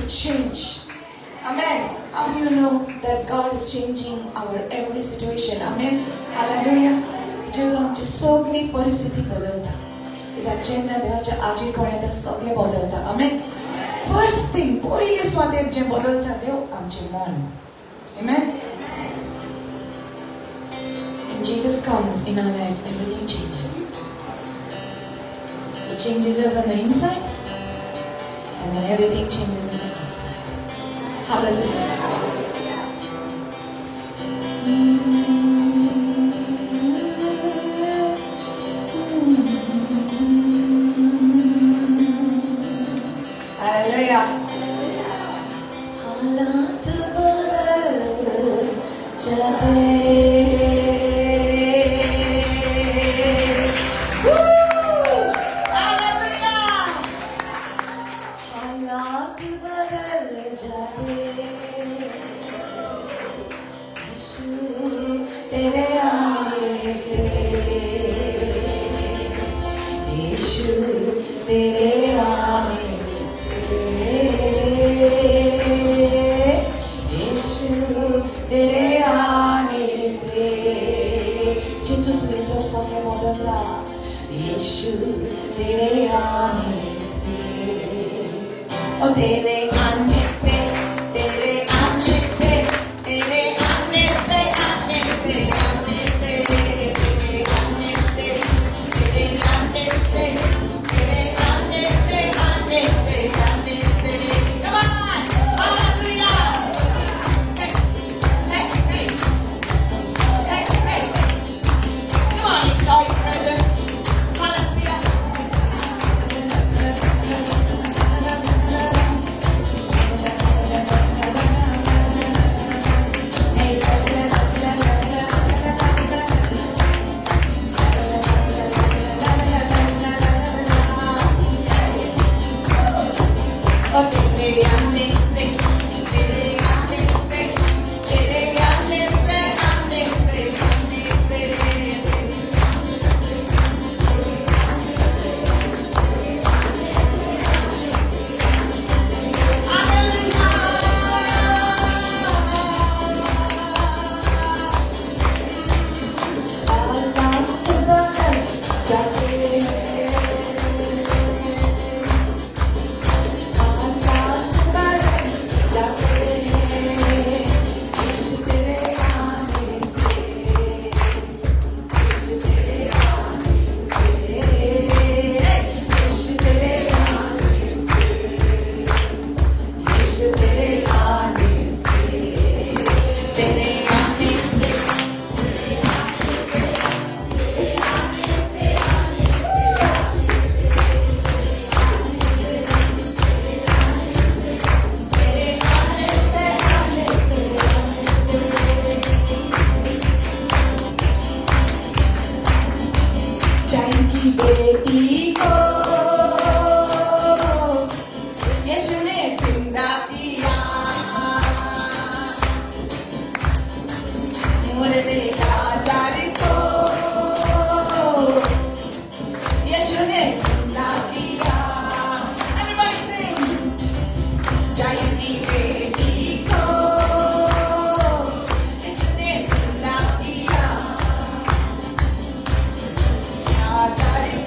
Change. Amen. How do you know that God is changing our every situation? Amen. Hallelujah. जेव्हा सगळी परिस्थिती बदलता कित्याक जेन्ना देवाच्या आजी कोण्यात सगळें बदलता. आमेन. फर्स्ट थिंग पयले स्वादेक जे बदलता देव आमचें मन. Amen. When Jesus comes in our life, everything changes. He changes us on the inside, and then everything changes on the outside. Hallelujah. Hallelujah. हालात बदल जाते.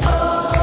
Oh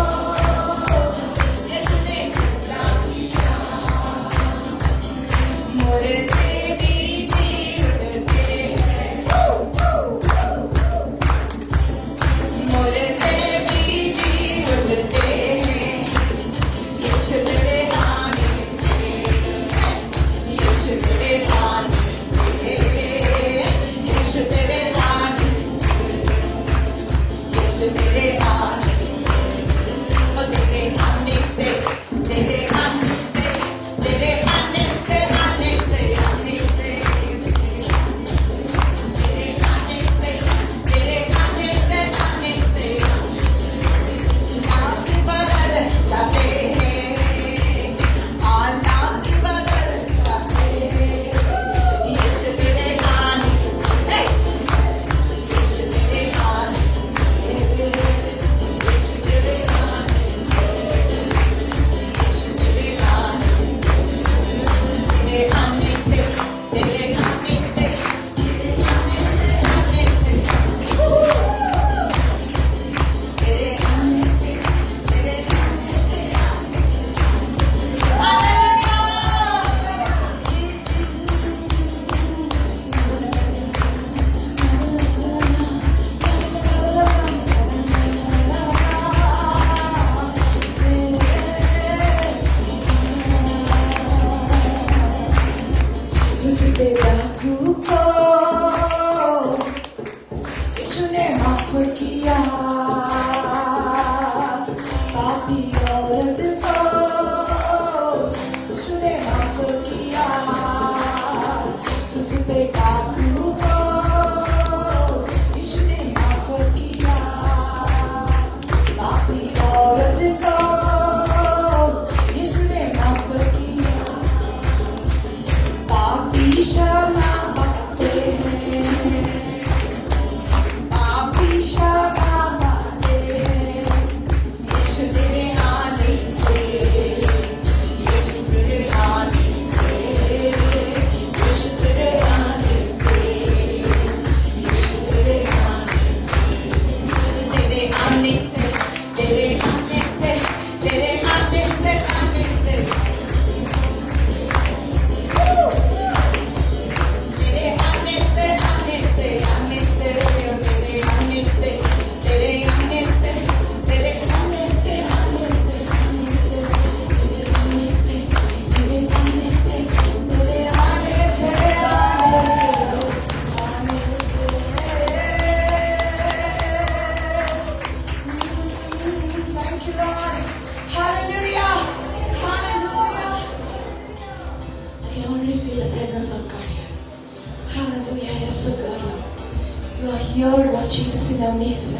Lord, Lord Jesus, in our midst.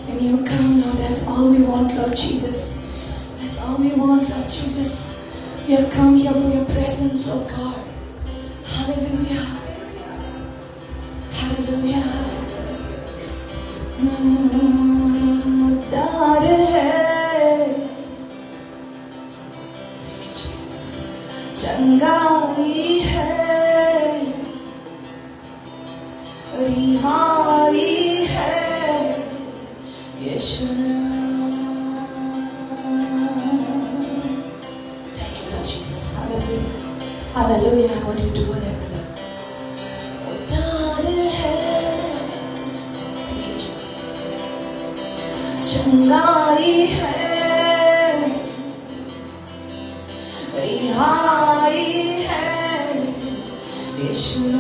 When you come, Lord, that's all we want, Lord Jesus. That's all we want, Lord Jesus. We have come here for your presence, oh God. Hallelujah. Hallelujah. Dar hai. Thank you, Jesus. Changai hai. Rihai hai. Yeshua. Thank you, Lord Jesus. Hallelujah. Hallelujah. I want you to do whatever. चंगाई है, रिहाई है, यीशु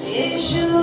यीशु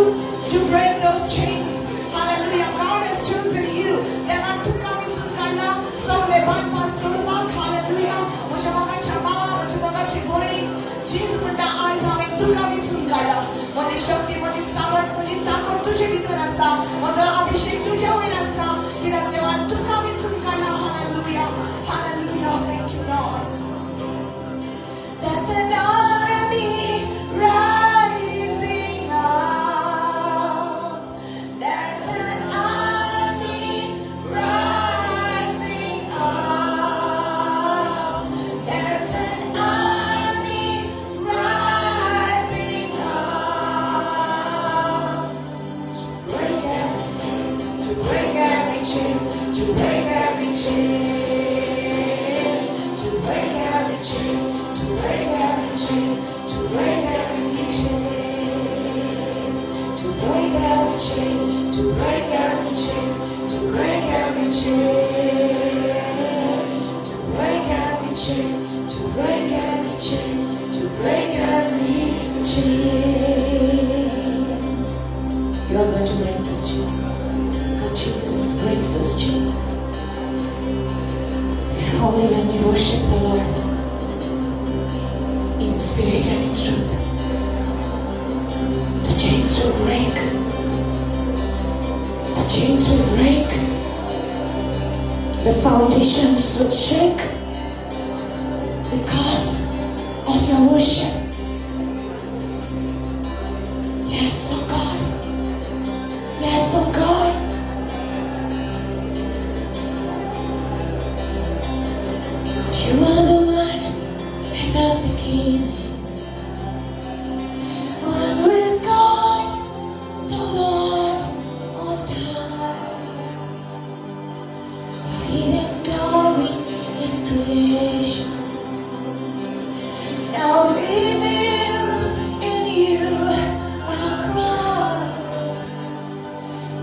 you to break those chains. Hallelujah. God has chosen you. Jangan tukang itu karena soleban pas turun. Hallelujah. Mujamangan cama, mujamangan cibori. Jesus punya eyes amin tukang itu karena. Mudi shakti, mudi sabar, mudi takut तुझे भी तो रसा, मगर अभिषेक तुझे हुए रसा. Kita Tuhan tukang itu karena. Hallelujah. Hallelujah. Thank you, Lord. There's an army rising up. There's an army rising up. There's an army rising up. To break every chain, to break every chain, to break every chain. To break every chain, to break every chain, to break every chain, to break every chain, to break every chain, to break every chain, to break every chain, to break every chain. You are going to break those chains. God, Jesus breaks those chains. Only when we worship the Lord in spirit and in truth, the chains will break. The chains will break. The foundations will shake because of your worship. Yes, oh God. Yes, oh God. You are the Word at the beginning. One with God, the Lord Most High. Your hidden glory in creation, now revealed in you are Christ.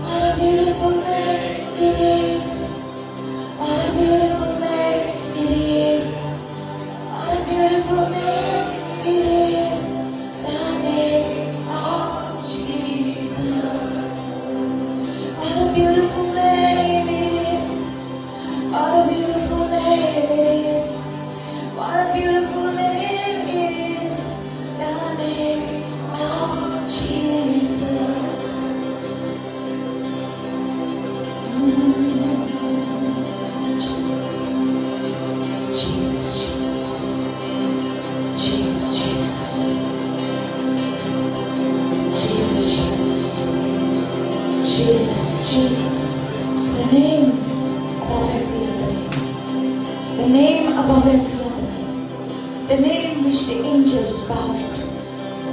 What a beautiful name it is. What a beautiful name it is. What a beautiful name it is. The name of Jesus. What a beautiful name it is. What a beautiful name it is. What a beautiful name it is. The name of Jesus. Jesus, Jesus, Jesus, Jesus, Jesus, Jesus, Jesus, Jesus, the name above every other name, the name above every other name, the name which the angels bow to,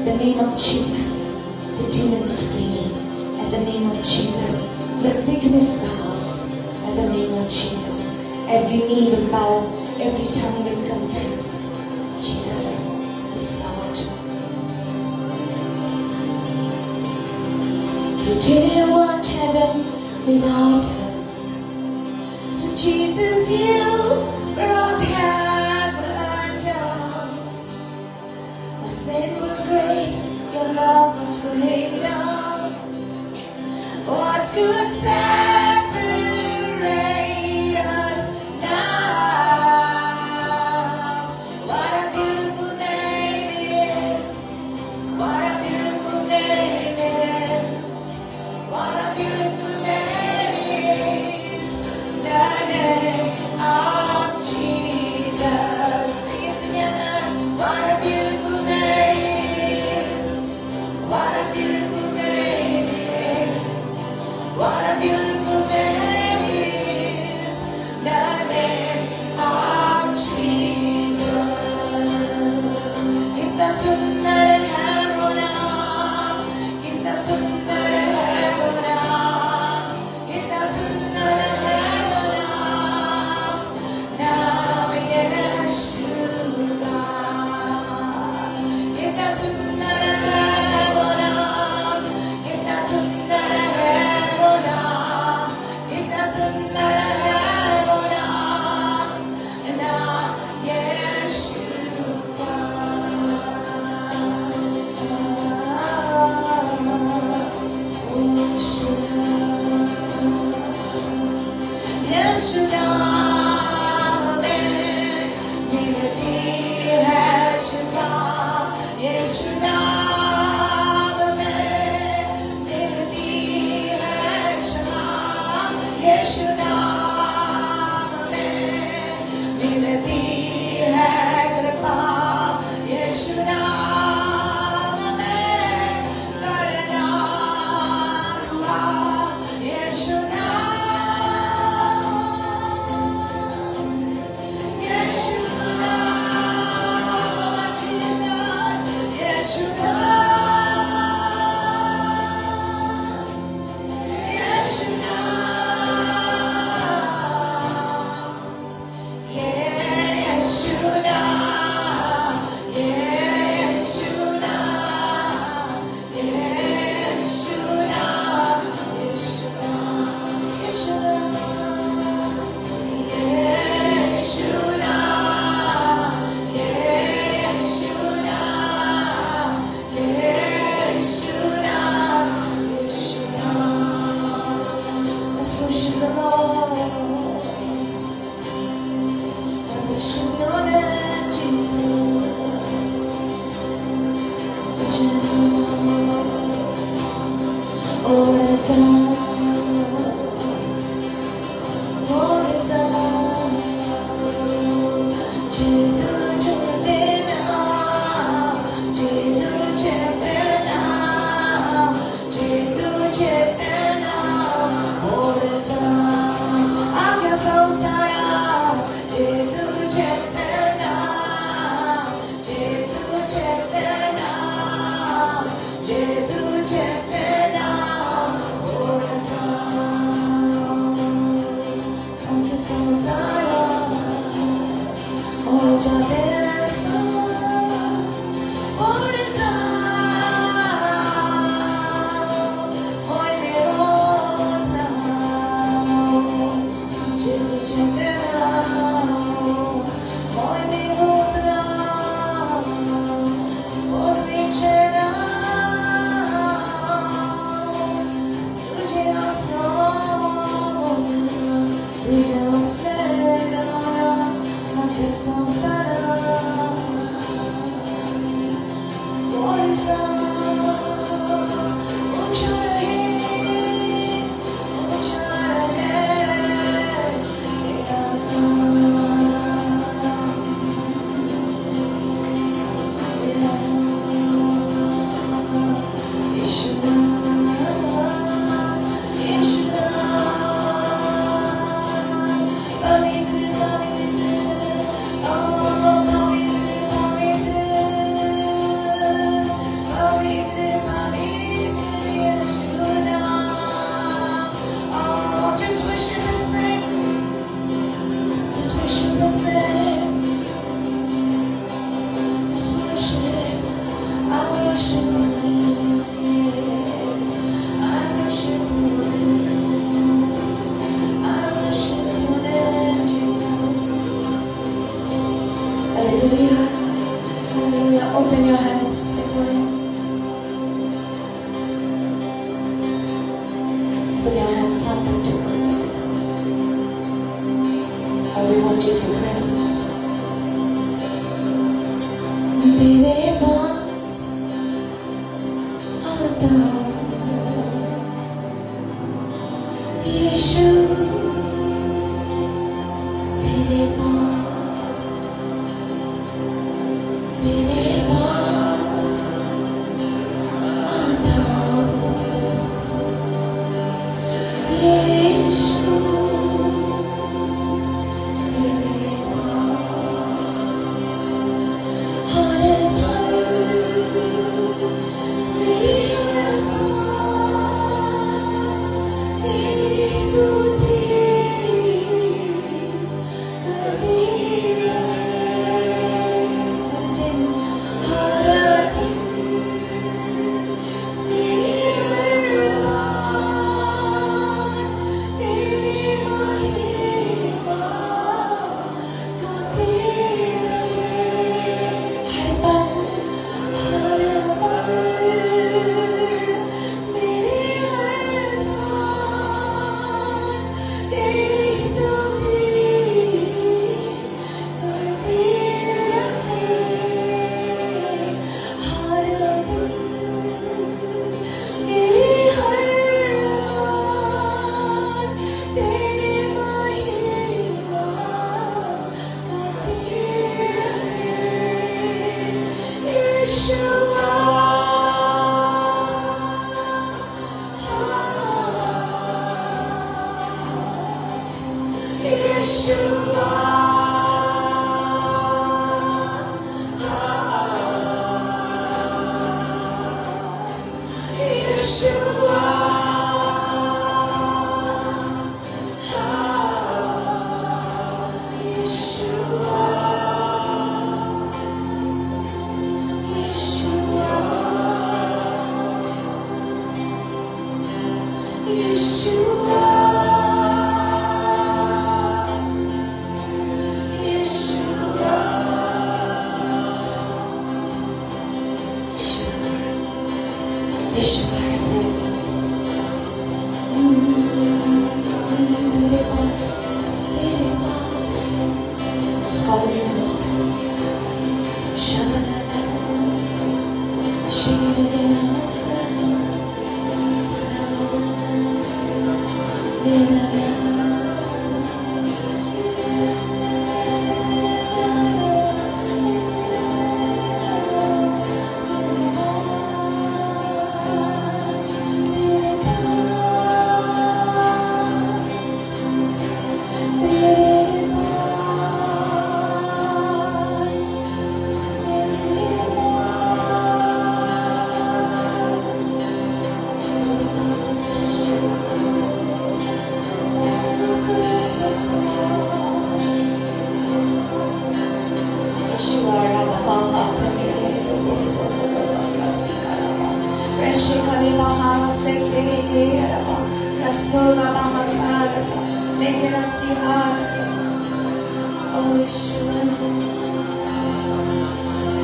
the name of Jesus, the demons flee, at the name of Jesus, the sickness bows, at the name of Jesus, every knee will bow. Every tongue will confess Jesus is Lord. You didn't want heaven without us, so Jesus, you brought heaven down. My sin was great, your love was greater. What could separate us now? What a beautiful name it is. What a beautiful name it is. What a beautiful name it is. The name of Jesus.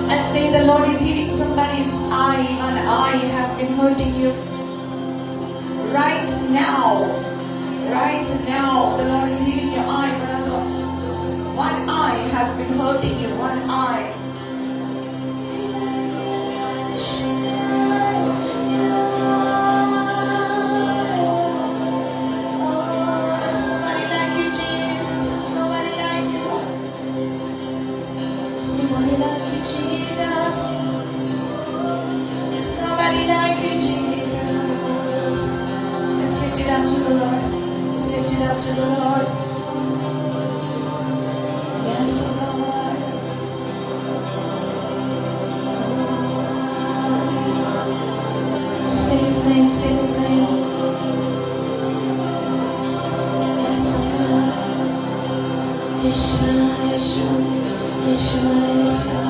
I say the Lord is healing somebody's eye. One eye has been hurting you. Right now, the Lord is healing your eye. One eye has been hurting you. One eye. To the Lord. Yes, Lord. Just say His name, say His name. Yes, Lord. Yeshua, Yeshua, Yeshua, Yeshua.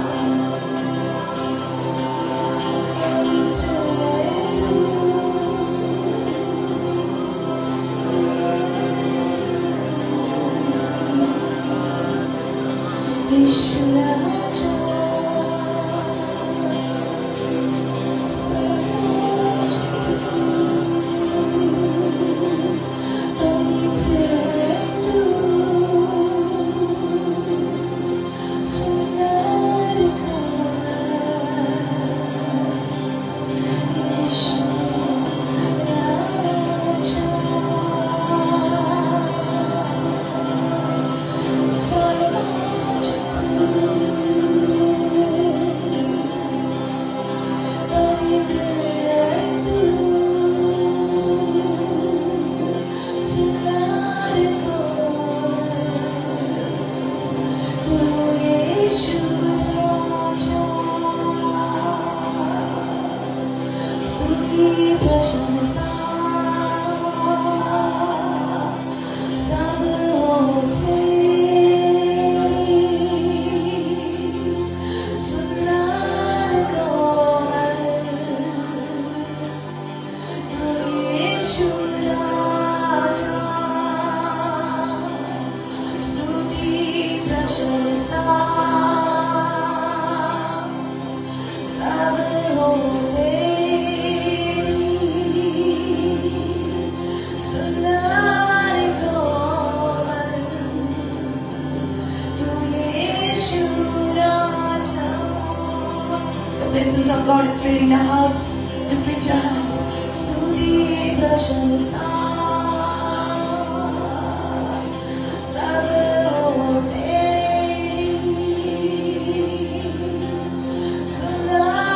The presence of God is filling the house. Just lift your hands. Studi prashansa sab ho teri sundar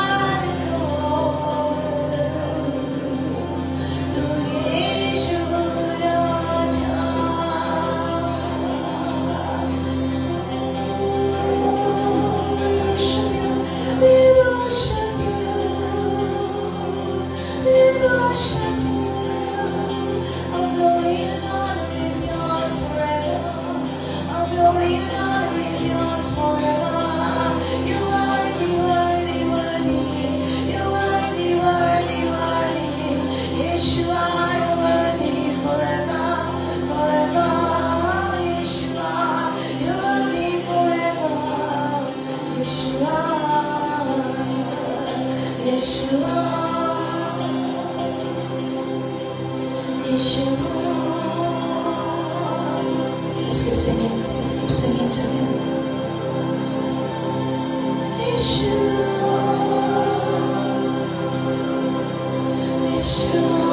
Yeshua, Yeshua, Yeshua. Just keep singing to him. Yeshua, Yeshua.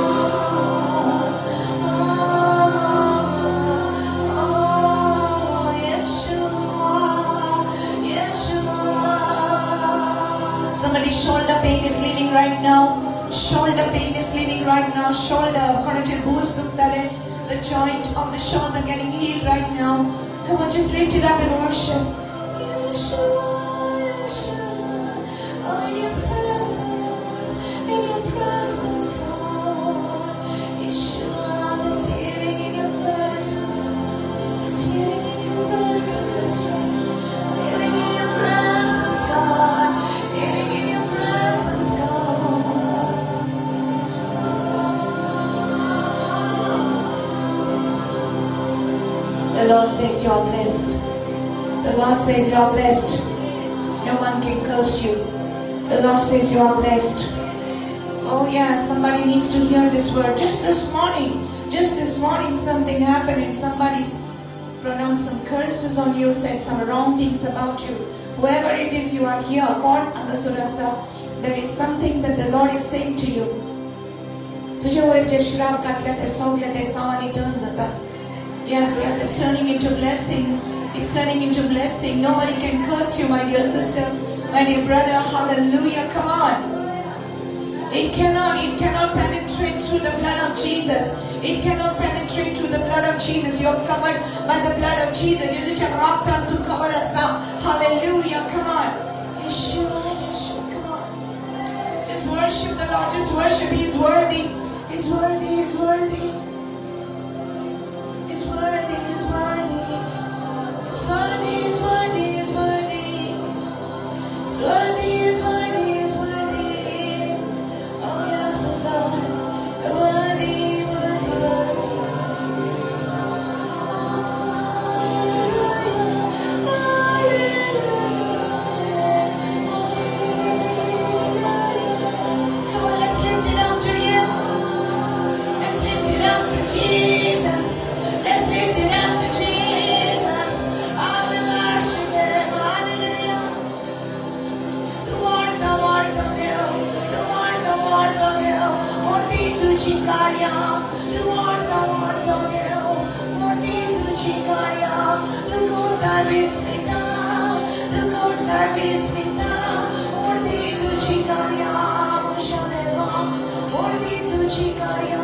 Somebody's shoulder pain is leaving right now. Shoulder pain is leaving right now. Shoulder, the joint of the shoulder getting healed right now. Come on, just lift it up and worship. Yeshua, Yeshua, oh, in your presence, Lord. Yeshua, there's healing in your presence. There's healing in your presence. Healing in your presence, God. Healing in your presence, God. The Lord says you are blessed. The Lord says you are blessed. No one can curse you. The Lord says you are blessed. Oh yeah, somebody needs to hear this word. Just this morning something happened and somebody's pronounced some curses on you, said some wrong things about you. Whoever it is you are here, God, there is something that the Lord is saying to you. Yes, it's turning into blessings. It's turning into blessing. Nobody can curse you, my dear sister, my dear brother. Hallelujah. Come on. It cannot penetrate through the blood of Jesus. It cannot penetrate through the blood of Jesus. You're covered by the blood of Jesus. To cover us up. Hallelujah. Come on. Yeshua, come on. Just worship the Lord. Just worship. He's worthy. He's worthy. He's worthy. He's worthy. He's worthy. He's worthy. He's worthy. He's worthy. He's worthy. He's worthy. He's worthy. Oh yes, God. Worthy, worthy, worthy. Come on, let's lift it up to Him. Let's lift it up to Jesus. Let's lift it up to Jesus. I will worship Him. Hallelujah. The word of you. The word of you. Morti tu chikaria. The word of you. Morti tu chikaria. The good time is Mita. The good time is Mita. Morti tu chikaria. Mushadeva. Morti tu chikaria.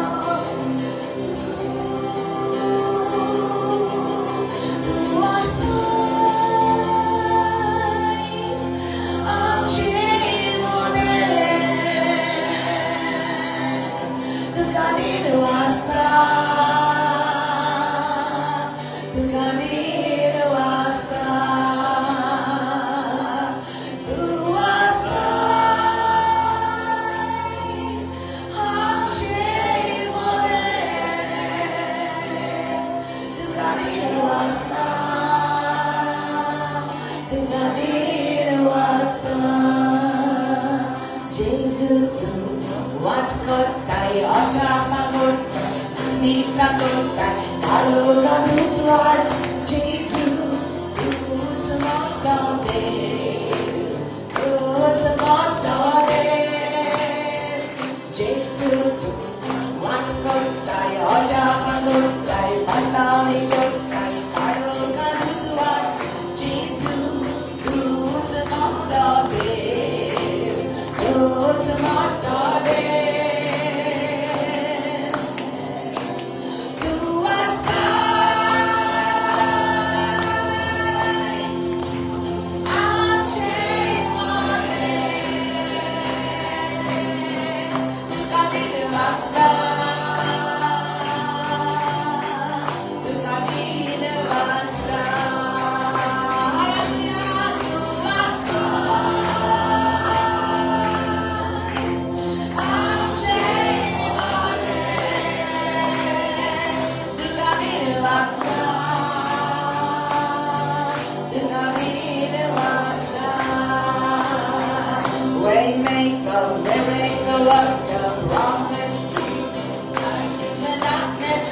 Waymaker, miracle worker, promise keeper, light in the darkness,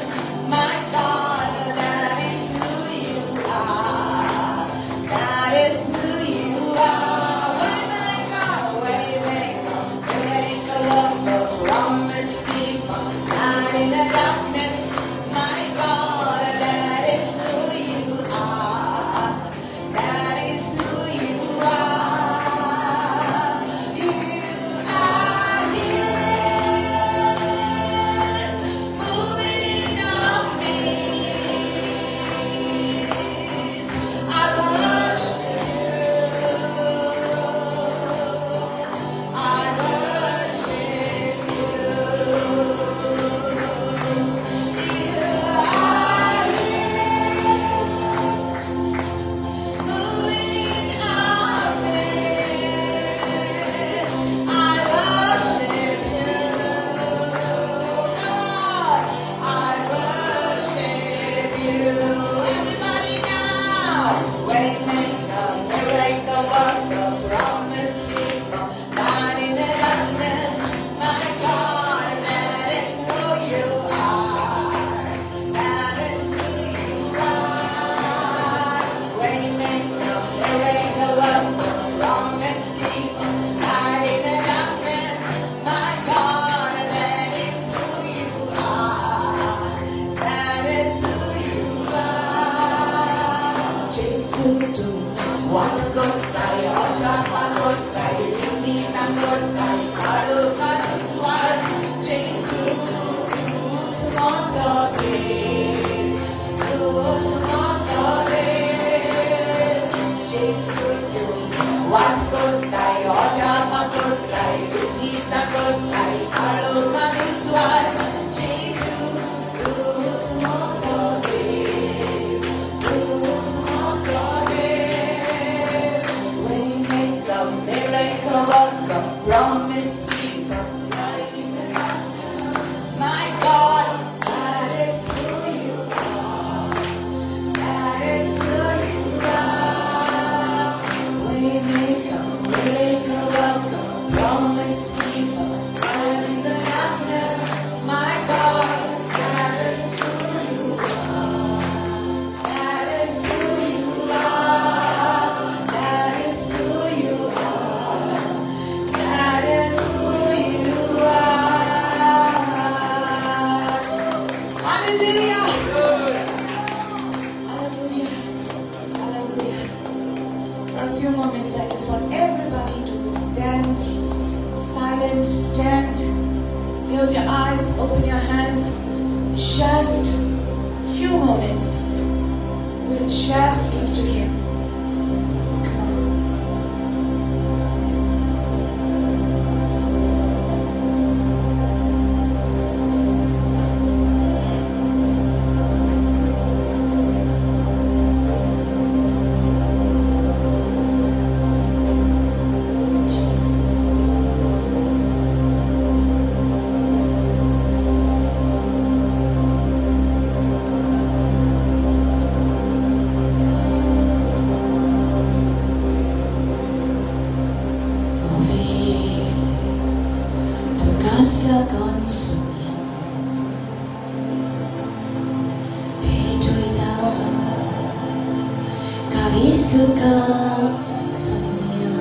my God, that is who you are. That is who you are. Waymaker, miracle worker, promise keeper, light in the darkness, my God, that is who you are. That is who you are. You are here, moving in our midst. I worship you. I worship you. You are here, moving in our midst. I worship you, God. I worship you. Everybody now. Waymaker, miracle worker, promise keeper, light in the darkness, my God, that is who you are. That is who you are. Waymaker, miracle worker, promise keeper, light in the darkness, my God, that is who you are. That is who you are. Jesus, do what good guy, Oja good guy, Disney good guy, Kadu Kadu Swar, Jesus, what good guy, Oja good guy, Disney good guy, Kadu Kadu Swar, Jesus, Waymaker, miracle worker, promise keeper, light in the darkness, my God, that is who you are. That is who you are. Waymaker, miracle worker, promise keeper, light in the darkness, my God, that is who you are. That is who you are. That is who you are. That is who you are. Hallelujah. Hallelujah. Hallelujah. For a few moments, I just want everybody to stand silent, stand, close your eyes, open your hands. Just few moments. We'll just give to Him. Come on. Casa consumia, pejoida, karistuka sumia,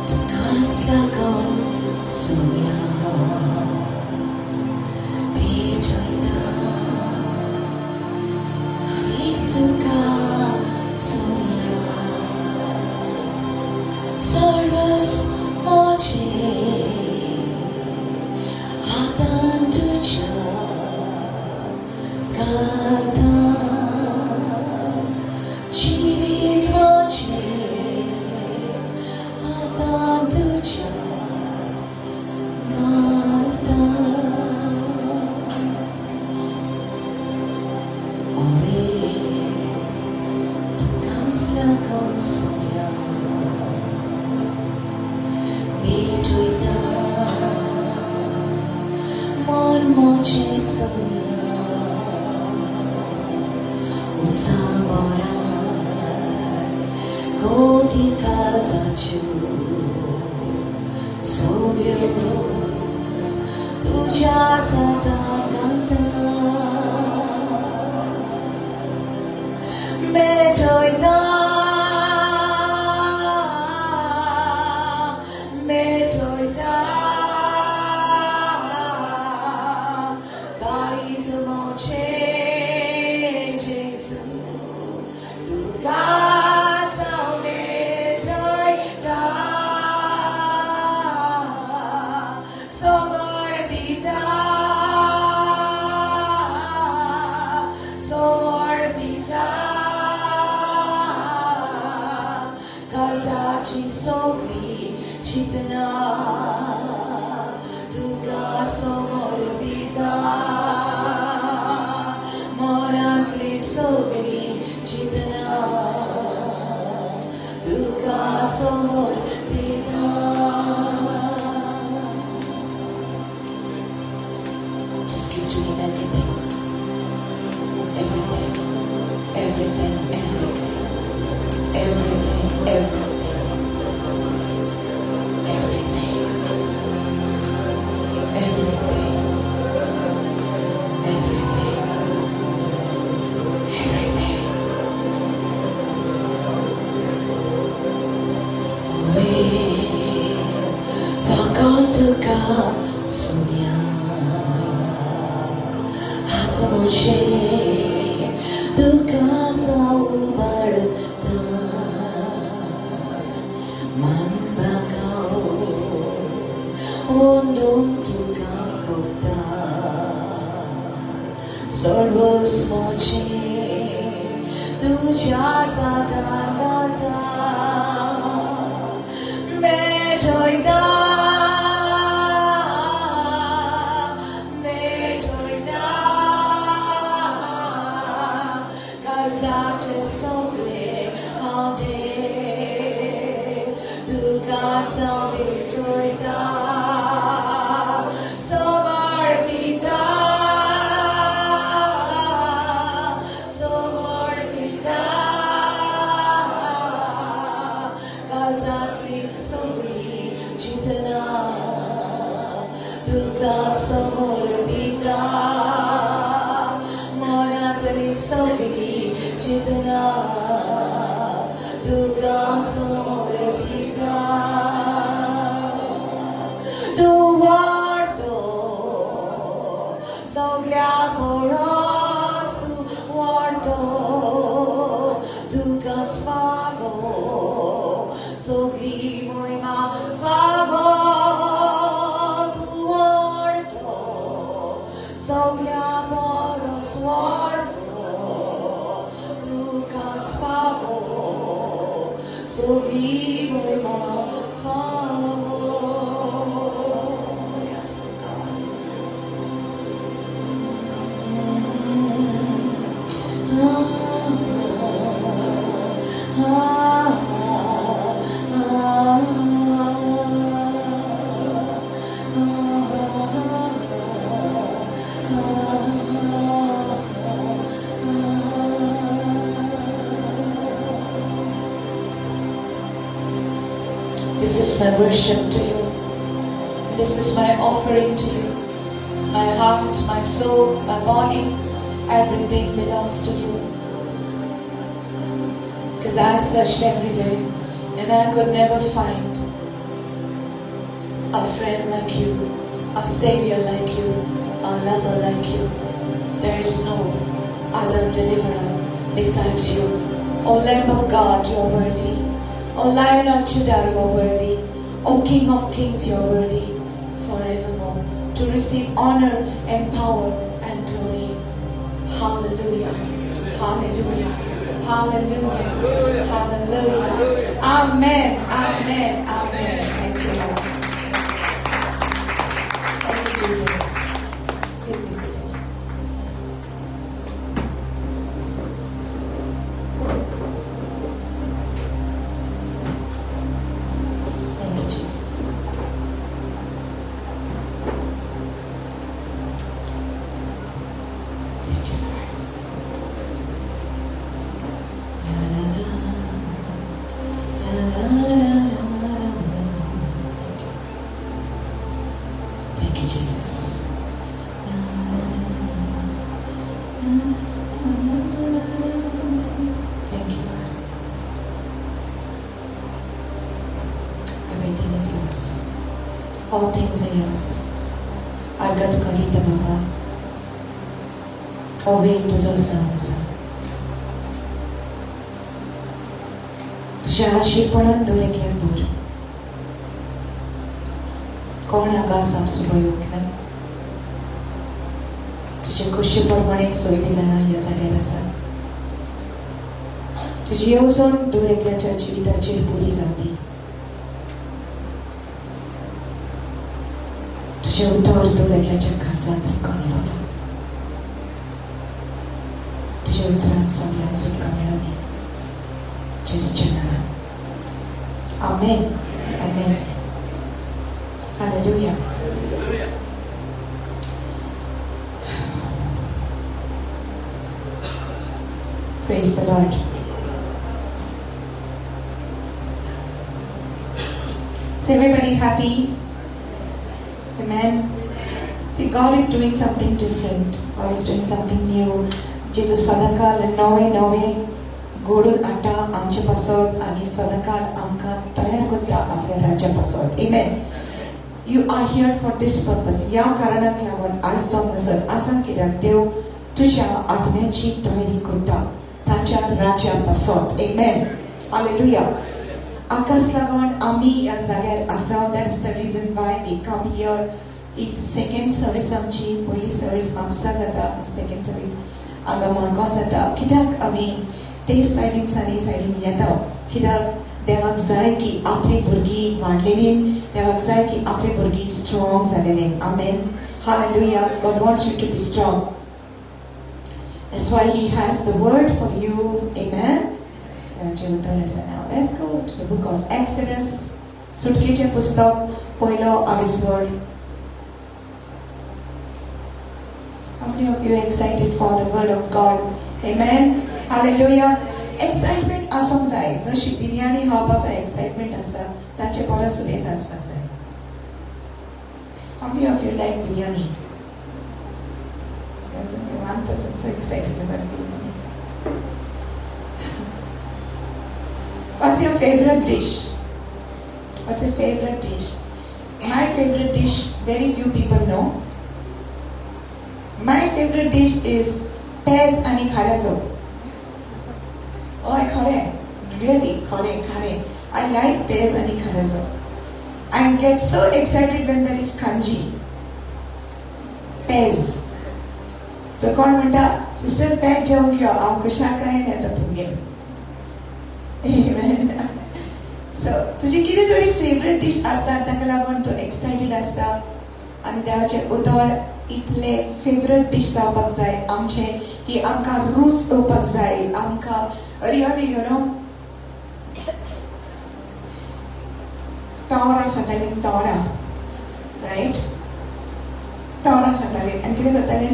tu casa consumia, pejoida, karistuka sumia. Service mochi hatan tuja kata jivit mochi hatan tuja nata ore tukasla komsumya Betuida, mon moche sonia, utsabora. वाचू सोगल्योस तुझ्या सदांत मेटोयता मेटोयता कारिजमोचे जेसू तुका Chitana, Tuga somor vida, Monatli sobri Chitana, Tuga somor vida. Just give to him everything, everything, everything, everything, everything, everything. Tuka sumya hata mujhe tuka taubarta man bagao undum tuka kota sarvos moche tuja sadangata mejoida This is my worship to you. This is my offering to you. My heart, my soul, my body, everything belongs to you. Because I searched everywhere and I could never find a friend like you, a savior like you, a lover like you. There is no other deliverer besides you. O Lamb of God, you are worthy. O Lion of Judah, you are worthy. O King of Kings, you are worthy forevermore to receive honor and power and glory. Hallelujah. Hallelujah. Hallelujah. Hallelujah. Amen. Amen. Amen. Thank you, Lord. Thank you, Jesus. Please be seated. Thank you, Jesus. Thank you, Lord. La, la, la, la, la, la. all things are yours. अर्घ तुका दिता बाबा. हो वेळ तुजो सन आसा. तुझ्या आशीर्वादान दोरेकल्या दूर कोण हाका साफसफाई ना. तुझे खुशी प्रमाणे सोयली जाणां ह्या जाग्यार आसा. तुजी येवजण दोरेकल्याच्या जिविताचेर पुरी जावंदी. तुझे उतर दोरेकल्याच्या खर्चांत रिकोणी वता. तुझे उतरान सगळ्यांक सुटका मेळोवनी. जेजूच्या नांवान. आमेन. आमेन. Hallelujah. Praise the Lord. Is everybody happy? Amen. See, God is doing something different. God is doing something new. Jesus sadakal nove गोडून आटा आमचे पासत आणि सदाकाल आमकां तयार करता आपल्या राज्या पासत. Amen. You are here for this purpose. या कारणाक लागून आज तो हांगासर आसा कित्याक देव तुज्या आत्म्याची तयारी करता ताच्या राज्या पासत. Amen. Hallelujah. आकाश लागून आमी ह्या जाग्यार आसा. That is the reason why we come here. He second service आमची. पयली सर्विस म्हापसा जाता. सेकंड सर्विस हांगा मडगांव जाता. कित्याक आमी ते सायडीन येता कित्याक देवाक जाय की आपली भुरगीं वाडलेली. देवाक जाय की आपली भुरगीं strong जालेली. Amen. Hallelujah. God wants you to be strong. That's why He has the word for you. Amen. Now let's go to the book of Exodus. सुटकेचे पुस्तक पयलो आविस्वड. How many of you are excited for the word of God? Amen. Hallelujah. Excitement आसूंक जाय. जशी biryani खावपाचो excitement आसता ताचे परस वेस आसपाक जाय. How many of you like biryani? There's only one person so excited about biryani. What's your favorite dish? What's your favorite dish? My favorite dish, very few people know. My favorite dish is peas आणि खाऱ्याचो. Oh, I really khare. I like peas and kharazo. I get so excited when there is kanji. Peas. So, kon munda, sister peas jau kya? Aap kushaka hai na tapunge. Amen. So, tujhe kide tori favorite dish asta takala kon to excited asta. Ani devache utor इतले favorite dish जावपाक जाय आमचे ही आमकां रूच येवपाक जाय आमकां really तोरा खाताली तोरा रायट तोरा खाताली आनी कितें करताली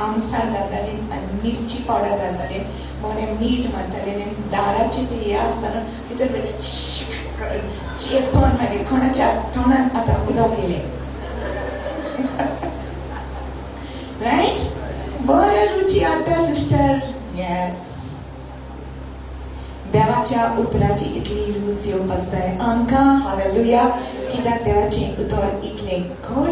आमसार घालताली आनी मिरची पावडर घालताली बरें मीठ मारताली आनी दाराचे ते हे आसतना भितर चेपन मागीर कोणाच्या तोंडान आतां उदक येयलें right? बरं रुची आता सिस्टर. Yes. देवाच्या उतराची इतली रुच येवपाक जाय आमकां. हालेलुया. कित्याक देवाचें उतर इतलें गोड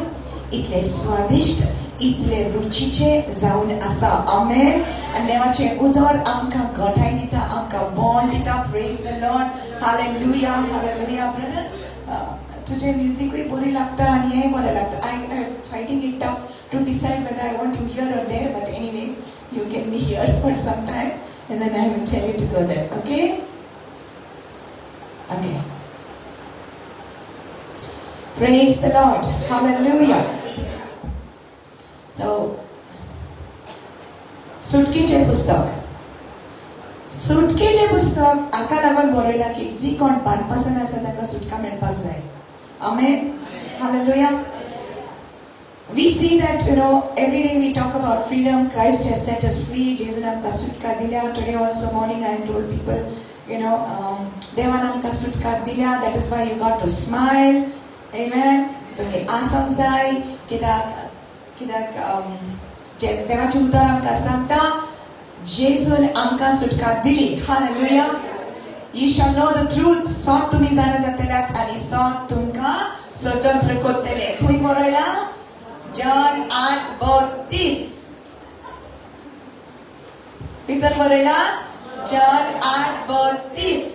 इतलें स्वादिश्ट इतलें रुचीचे जावन आसा. आमेन. आनी देवाचें उतर आमकां घटाय दिता आमकां बोंड दिता. Praise the Lord. Hallelujah. Hallelujah. Brother तुझे म्युजिकूय बरी लागता आनी हें बरें लागता. I am finding it tough to decide whether I want you here or there, but anyway, you can be here for some time and then I will tell you to go there, okay? Okay. Praise the Lord. Hallelujah. So, सुटकेचे पुस्तक आका लागून बरयला की जी कोण बानपासन आसा ताका सुटका मेळपाक जाय. Amen. Hallelujah. We see that, every day we talk about freedom. Christ has set us free. Jesus namka sutka dilya. Today also morning I told people, Deva namka sutka dilya. That is why you got to smile. Amen. Tumhe asam zai. Kidak devachi udar namka santa. Jesus amka sutka dili. Hallelujah. You shall know the truth. Sot tumi zana zatelak ani sot tumka स्वतंत्र कोत्तेले खूंय बरयला John 8:32 kisser बरयला John 8:32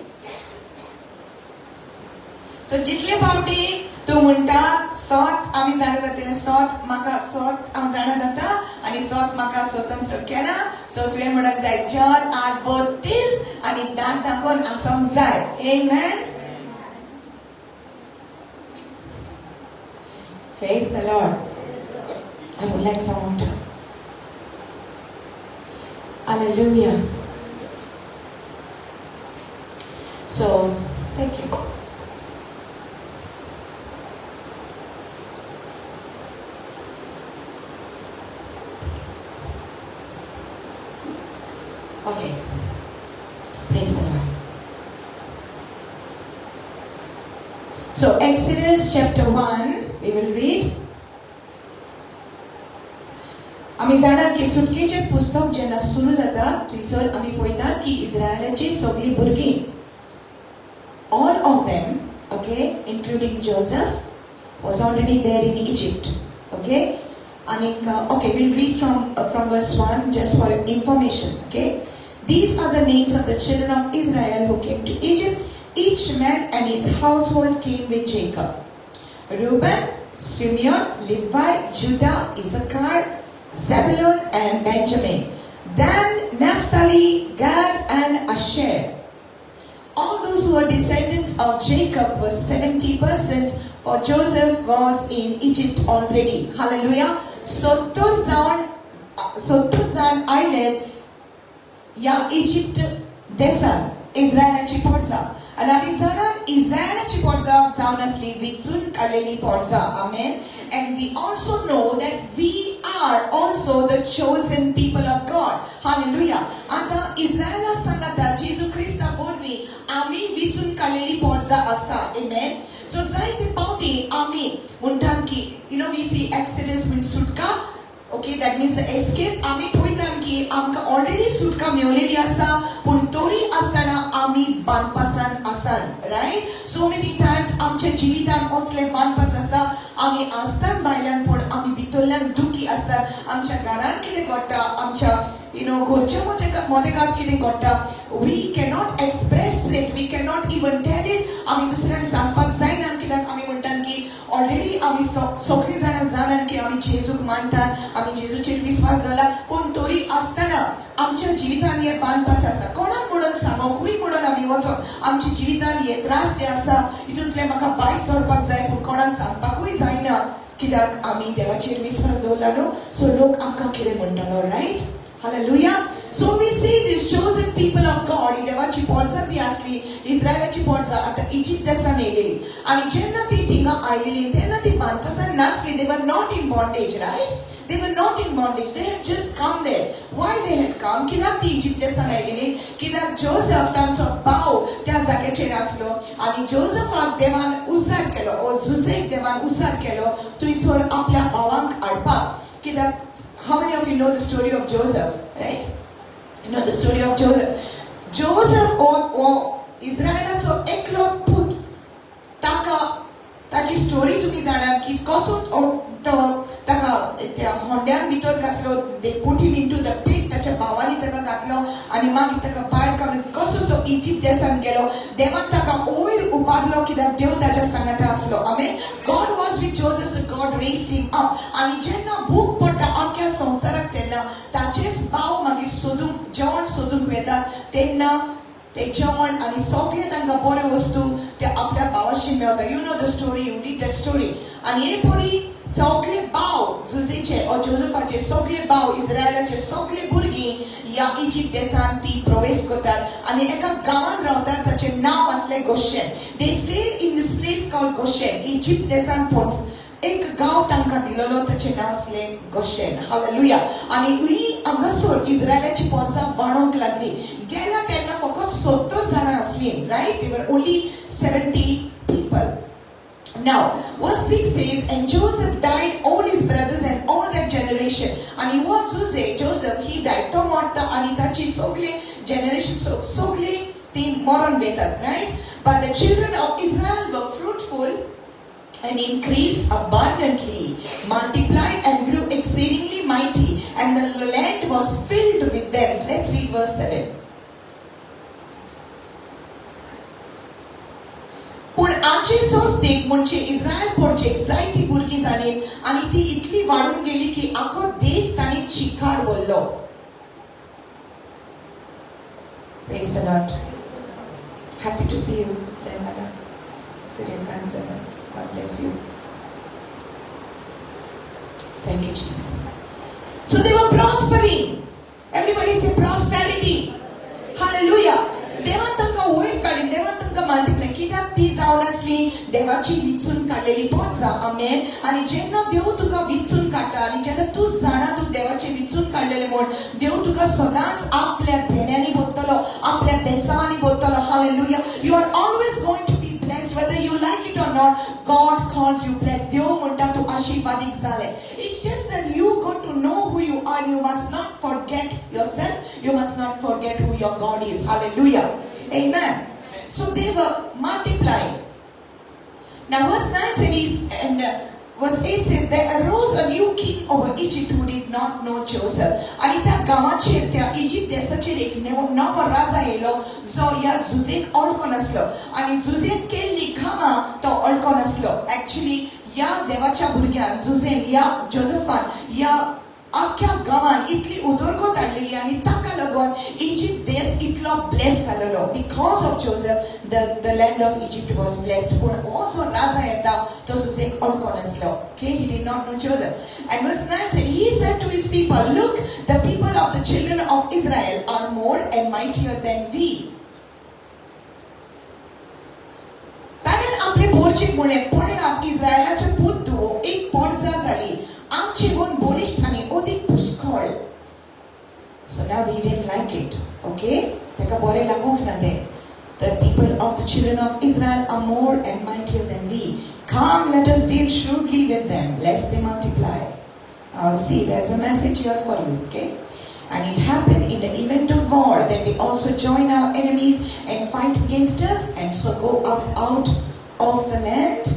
सो जितले फावटी तू म्हणटा सोत आमी जाणा जातले सोत म्हाका सोत हांव जाणा जाता आनी सोत म्हाका स्वतंत्र केला सो तुवें म्हणूंक जाय जॉन 8:32 आनी दांत दाखोवन आसोंक जाय आमेन Praise the Lord. I would like someone to. Hallelujah. So, thank you. Okay. Praise the Lord. So, Exodus chapter 1, we will read. आमी जाणात की सुटकेचे पुस्तक जेन्ना सुरू जाता थंयसर आमी पळयता की इस्रायलाची सगळीं भुरगीं all of them, okay, including Joseph, was already there in Egypt, okay. And okay, we'll read from verse 1 just for information, okay. These are the names of the children of Israel who came to Egypt. Each man and his household came with Jacob. Reuben, Simeon, Levi, Judah, Issachar, Zebulun and Benjamin. Dan, Naphtali, Gad and Asher. All those who were descendants of Jacob were 70 persons, for Joseph was in Egypt already. Hallelujah. So Turzan Island, ya Egypt desan, Israelaची पोटजा. And आमी जाणात इस्रायलाची पोटजा जावन आसली विचून काडलेली पोटजा. Amen. And we also know that we are also the chosen people of God. Hallelujah. आता इस्रायला सांगता जेजू ख्रिस्ता बोलवी आमी विचून काडलेली पोटजा आसा. Amen. So जायते पावटी आमी म्हणटात की we see Exodus means सुटका. Okay, that means the escape. आमी पळयतात की आमकां ऑलरेडी सुटका मेळलेली आसा पूण तरी आसतना आमी बांदपासान आसात, रायट. सो मेनी टायम्स आमच्या जिवितान असले बांदपास आसा आमी आसतात भायल्यान पूण आमी भितरल्यान दुखी आसतात. आमच्या घरान कितें घडटा आमच्या घरच्या मदेगांत कितें घडटा we cannot express it, we cannot even tell it. आमी दुसऱ्यांक सांगपाक जायना कित्याक आमी म्हणटात की ऑलरेडी आमी सगळीं जाणां जाणात की आमी जेजूक मानतात, आमी जेजूचेर विश्वास दवरला पूण तरी आसतना आमच्या जिवितान हे बांदपास आसा. कोणाक म्हणून सांगूंकूय म्हणून आमी वचोन आमच्या जिवितान हे त्रास जे आसा हितूंतले म्हाका भायर सरपाक जाय पूण कोणाक सांगपाकूय जायना कित्याक आमी देवाचेर विश्वास दवरला न्हू. सो लोक आमकां कितें म्हणटलो, riot. Hallelujah. So we see these chosen people of God. देवाची पोरसा जी आसली इस्रायलाची पोरसा आता इजिप्त देशान येयलेली आनी जेन्ना ती थिंगा आयलेली तेन्ना ती बांदपासान नासली. They were not in bondage, right? They were not in bondage. They had just come there. Why they had come? कित्याक ती इजिप्त देशान आयलेली कित्याक जोसेफ तांचो भाव त्या जाग्याचेर आसलो आनी जोसेफाक देवान उजार केलो ओ जुजेक देवान उजार केलो थंयसर आपल्या भावांक हाडपाक. कित्याक how many of you know the story of Joseph, right? You know the story of Joseph. Joseph o Israelaचो एकलो पूत ताका ताची स्टोरी तुम्ही जाणात की कसो तो ताका त्या होंड्यान भितर घातलो. They put him into the pit. ताच्या भावांनी ताका घातलो आनी मागीर ताका भायर काडून कसो जो इजिप्त देशान गेलो देवान ताका वयर उबारलो कित्याक देव ताच्या सांगाता आसलो. Amen. God was with Joseph, so God raised him up. आनी जेन्ना भूक पडटा आख्या संवसाराक तेन्ना ताचेच भाव मागीर सोदूंक जेवण सोदूंक वेतात तेन्ना ते जेवण आनी सगळे तांकां बऱ्यो वस्तू ते आपल्या भावाशी मेळटा. You know the story, you read the story. आनी हे पळय सगळे भाव जुजेचे ओ जोसेफाचे सगळे भाव इस्रायलाचे सगळे भुरगीं ह्या इजिप्त देशान ती प्रवेश करतात आनी एका गांवान रावतात जाचें नांव आसलें Goshen. They stayed in this place called Goshen. Egypt देशान एक गांव तांकां दिलेलो ताचें नांव आसलें गोशेन. हालेलुया. आनी ही हांगासर इस्रायलाची पोरसां वाडोवंक लागली. गेल्या तेन्ना फकत 70 जाणां आसलीं, riot. They were only 70 people. Now, verse 6 says, and Joseph died, all his brothers and all that generation. And he was Joseph, he died. To morta ani tachi sogle generation sogle ती मरण वेतात, right? But the children of Israel were fruitful and increased abundantly, multiplied and grew exceedingly mighty, and the land was filled with them. Let's read verse 7. पण आजचो stake म्हणजे इस्रायल पोरचे जायती भुरगीं जाली आनी ती इतली वाडून गेली की आखो देश तांणी चिकार बोल्लो. Praise the Lord. Happy to see you, Diana. Syrian grandbrother. God bless you. Thank you, Jesus. So they were prospering. Everybody say prosperity. Hallelujah. देवान तांकां वयर काडली, देवान तांकां मल्टिप्लाय, कित्याक ती जावन आसली देवाची विचून काडलेली बोरसां. आमेन. आनी जेन्ना देव तुका विचून काडटा आनी जेन्ना तूं जाणा तूं देवाचे विचून काडलेले म्हूण देव तुका सदांच आपल्या भेण्यांनी भरतलो, आपल्या बेसांनी भरतलो. Hallelujah. You are always going to be blessed whether you like it or not. God calls you blessed. देव म्हणटा तूं आशीर्वादीक जाले. It's just that you got to know who you are. You must not forget yourself. You must not forget who your God is. Hallelujah. Amen. So they were multiplying. Now verse 9 says, and verse 8 says, there arose a new king over Egypt who did not know Joseph. आणि त्या गावाचेर त्या इजिप्त देशाचेर एक नवो राजा येयलो जो ह्या झुजेक अडको नासलो आनी झुजेक केल्ली कामां तो अडको नासलो. एक्चुअली या देवाच्या भुरग्यान झुजेन या जोसेफान या आख्या गावान इतली उदरगत हाडलेली आनी ताका लागून इजिप्त देश इतलो ब्लेस जालेलो. Because of Joseph the land of Egypt was blessed. पूण हो जो राजा येता तो झुजेक अडको नासलो. Okay, he did not know Joseph. And verse 9 said, he said to his people, look, the people of the children of Israel are more and mightier than we. ताणें आपले पोरचे म्हणे पळया इस्रायलाचे पुत्तू एक पोरजा जाली आमची गुण बलिष्ठ आनी अदीक पुष्कळ. So now they didn't like it. Okay, ताका बरें लागूंक ना तें. The people of the children of Israel are more and mightier than we. Come, let us deal shrewdly with them, lest they multiply. See, there's a message here for you. Okay. And it happened in the event of war that they also join our enemies and fight against us, and so go out of the land.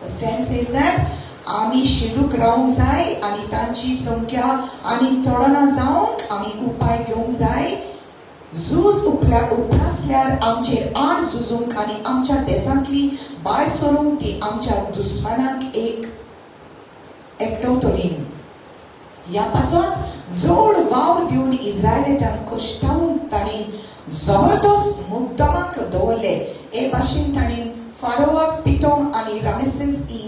Verse 10 says that आमी शिरूक रावंक जाय आनी तांची संख्या आनी चडना जावंक आमी उपाय घेवंक जाय. झूज उपरासल्यार आमचेर आड झुजूंक आनी आमच्या देशांतली भायर सरूंक ती आमच्या दुस्मानाक एकटवतली. ह्या पासत जोड वावर दिवन इस्रायलेटांक कश्टावूंक तांणी जबरदस्त मुद्दमाक दवरले. हे भाशेन तांणी फारोवाक पितोम आनी रामेसेस ही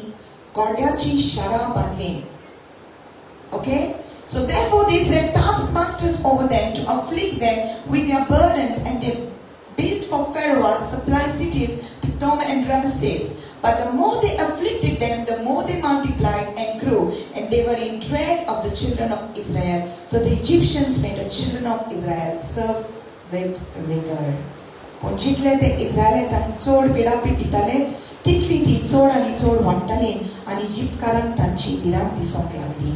कोड्याची शारा बांदली. Okay? So therefore they set taskmasters over them to afflict them with their burdens, and they built for Pharaoh supply cities, Pithom and Ramesses. But the more they afflicted them, the more they multiplied and grew, and they were in dread of the children of Israel. So the Egyptians made the children of Israel serve with rigor. पूण जितले ते इस्रायलांत चड पिडापीड दिताले तितली ती चड आनी चड वाडटाली आनी इजिप्तकारांक तांची भिरांत दिसोंक लागली.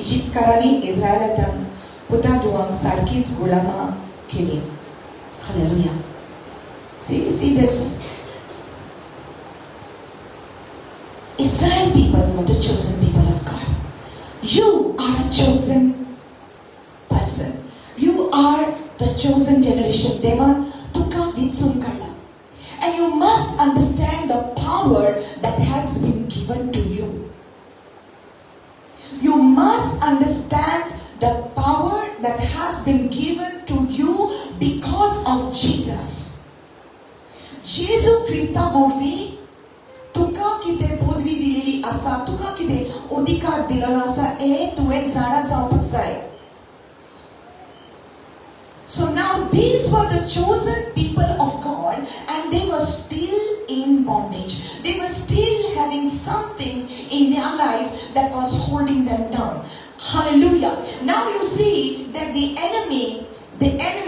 इजिप्तकारांनी इस्रायलांत पुतादुआंक सारकीच गुलामां केली. Hallelujah. See this. Israel people were the chosen people of God. You are a chosen person. You are the chosen generation. Devan tuka vitsum kala. And you must understand the power that has been given to you. You must understand the power that has been given to you because of Jesus. Jesus Christa वरवी तुका कितें पदवी दिलेली आसा, तुका कितें अधिकार दिलेलो आसा हे तुवें जाणा जावपाक जाय. So now these were the chosen people of God, and they were still in bondage. They were still having something in their life that was holding them down. Hallelujah. Now you see that the enemy,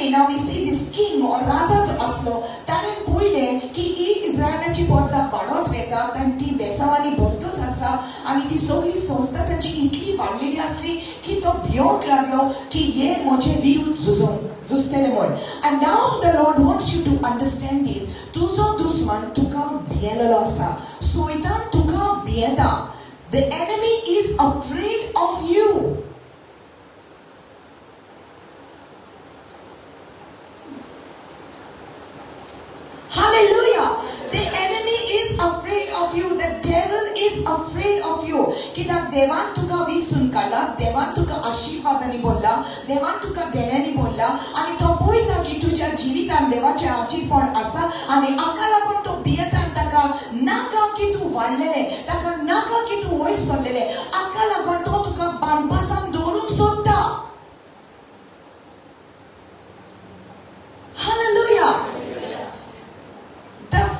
now we see this king or Raja Aslo, ताणें पळयलें की ही इस्रायलाची पोरसां वाडत वता, तांची बेसावानी भरतूच आसा आनी ती सगळी संस्था तांची इतली वाडलेली आसली की तो भियोंक लागलो की हे म्हजे विरुद्ध And now the Lord wants you to understand this. Tuzo dusman tuka bielalosa. Soitan tuka bieda. The enemy is afraid of you. Hallelujah. The enemy is afraid of you. The devil is afraid of you. Kita devan tuka vitsun kala, devan tuka ashirvadani bolla, devan tuka denani bolla, ani to poita ki tuja jivitan devacha achipon asa, ani akala pon to biyatan taka naga ki tu vallele, taka naga ki tu voice sollele, akala pon to tuka banpasan dorum sotta. Hallelujah.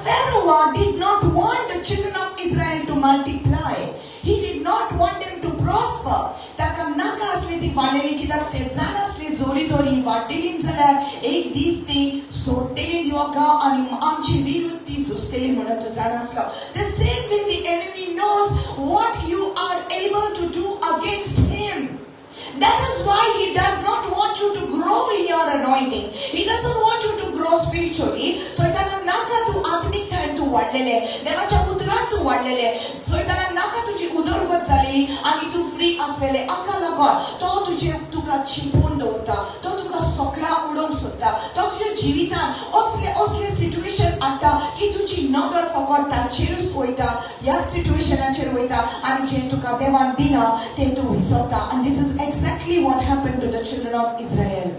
Pharaoh did not want the children of Israel to multiply. He did not want them to prosper. Takamnaka asli valeni kita tesana asli zori dori vatilim salar ek disni sortelin yoga ani amchi virutti sustelin munatu zanasla. The same way the enemy knows what you are able to do against him. That is why he does not want you to grow in your anointing. He doesn't want you to grow spiritually. So itana naka tu atmik than tu vadlele. Devacha udran tu vadlele. So itana naka tuji udar badzali ani tu free asvele akala god. To tuje tuka chipon dota. To tuka sokla udon sutta. To tuje jivitan osle situation atta ki tuji nagar forgot ta cherus hoita. Ya situation ancher hoita ani je tuka devan dina te tu visota. And this is exactly what happened to the children of Israel.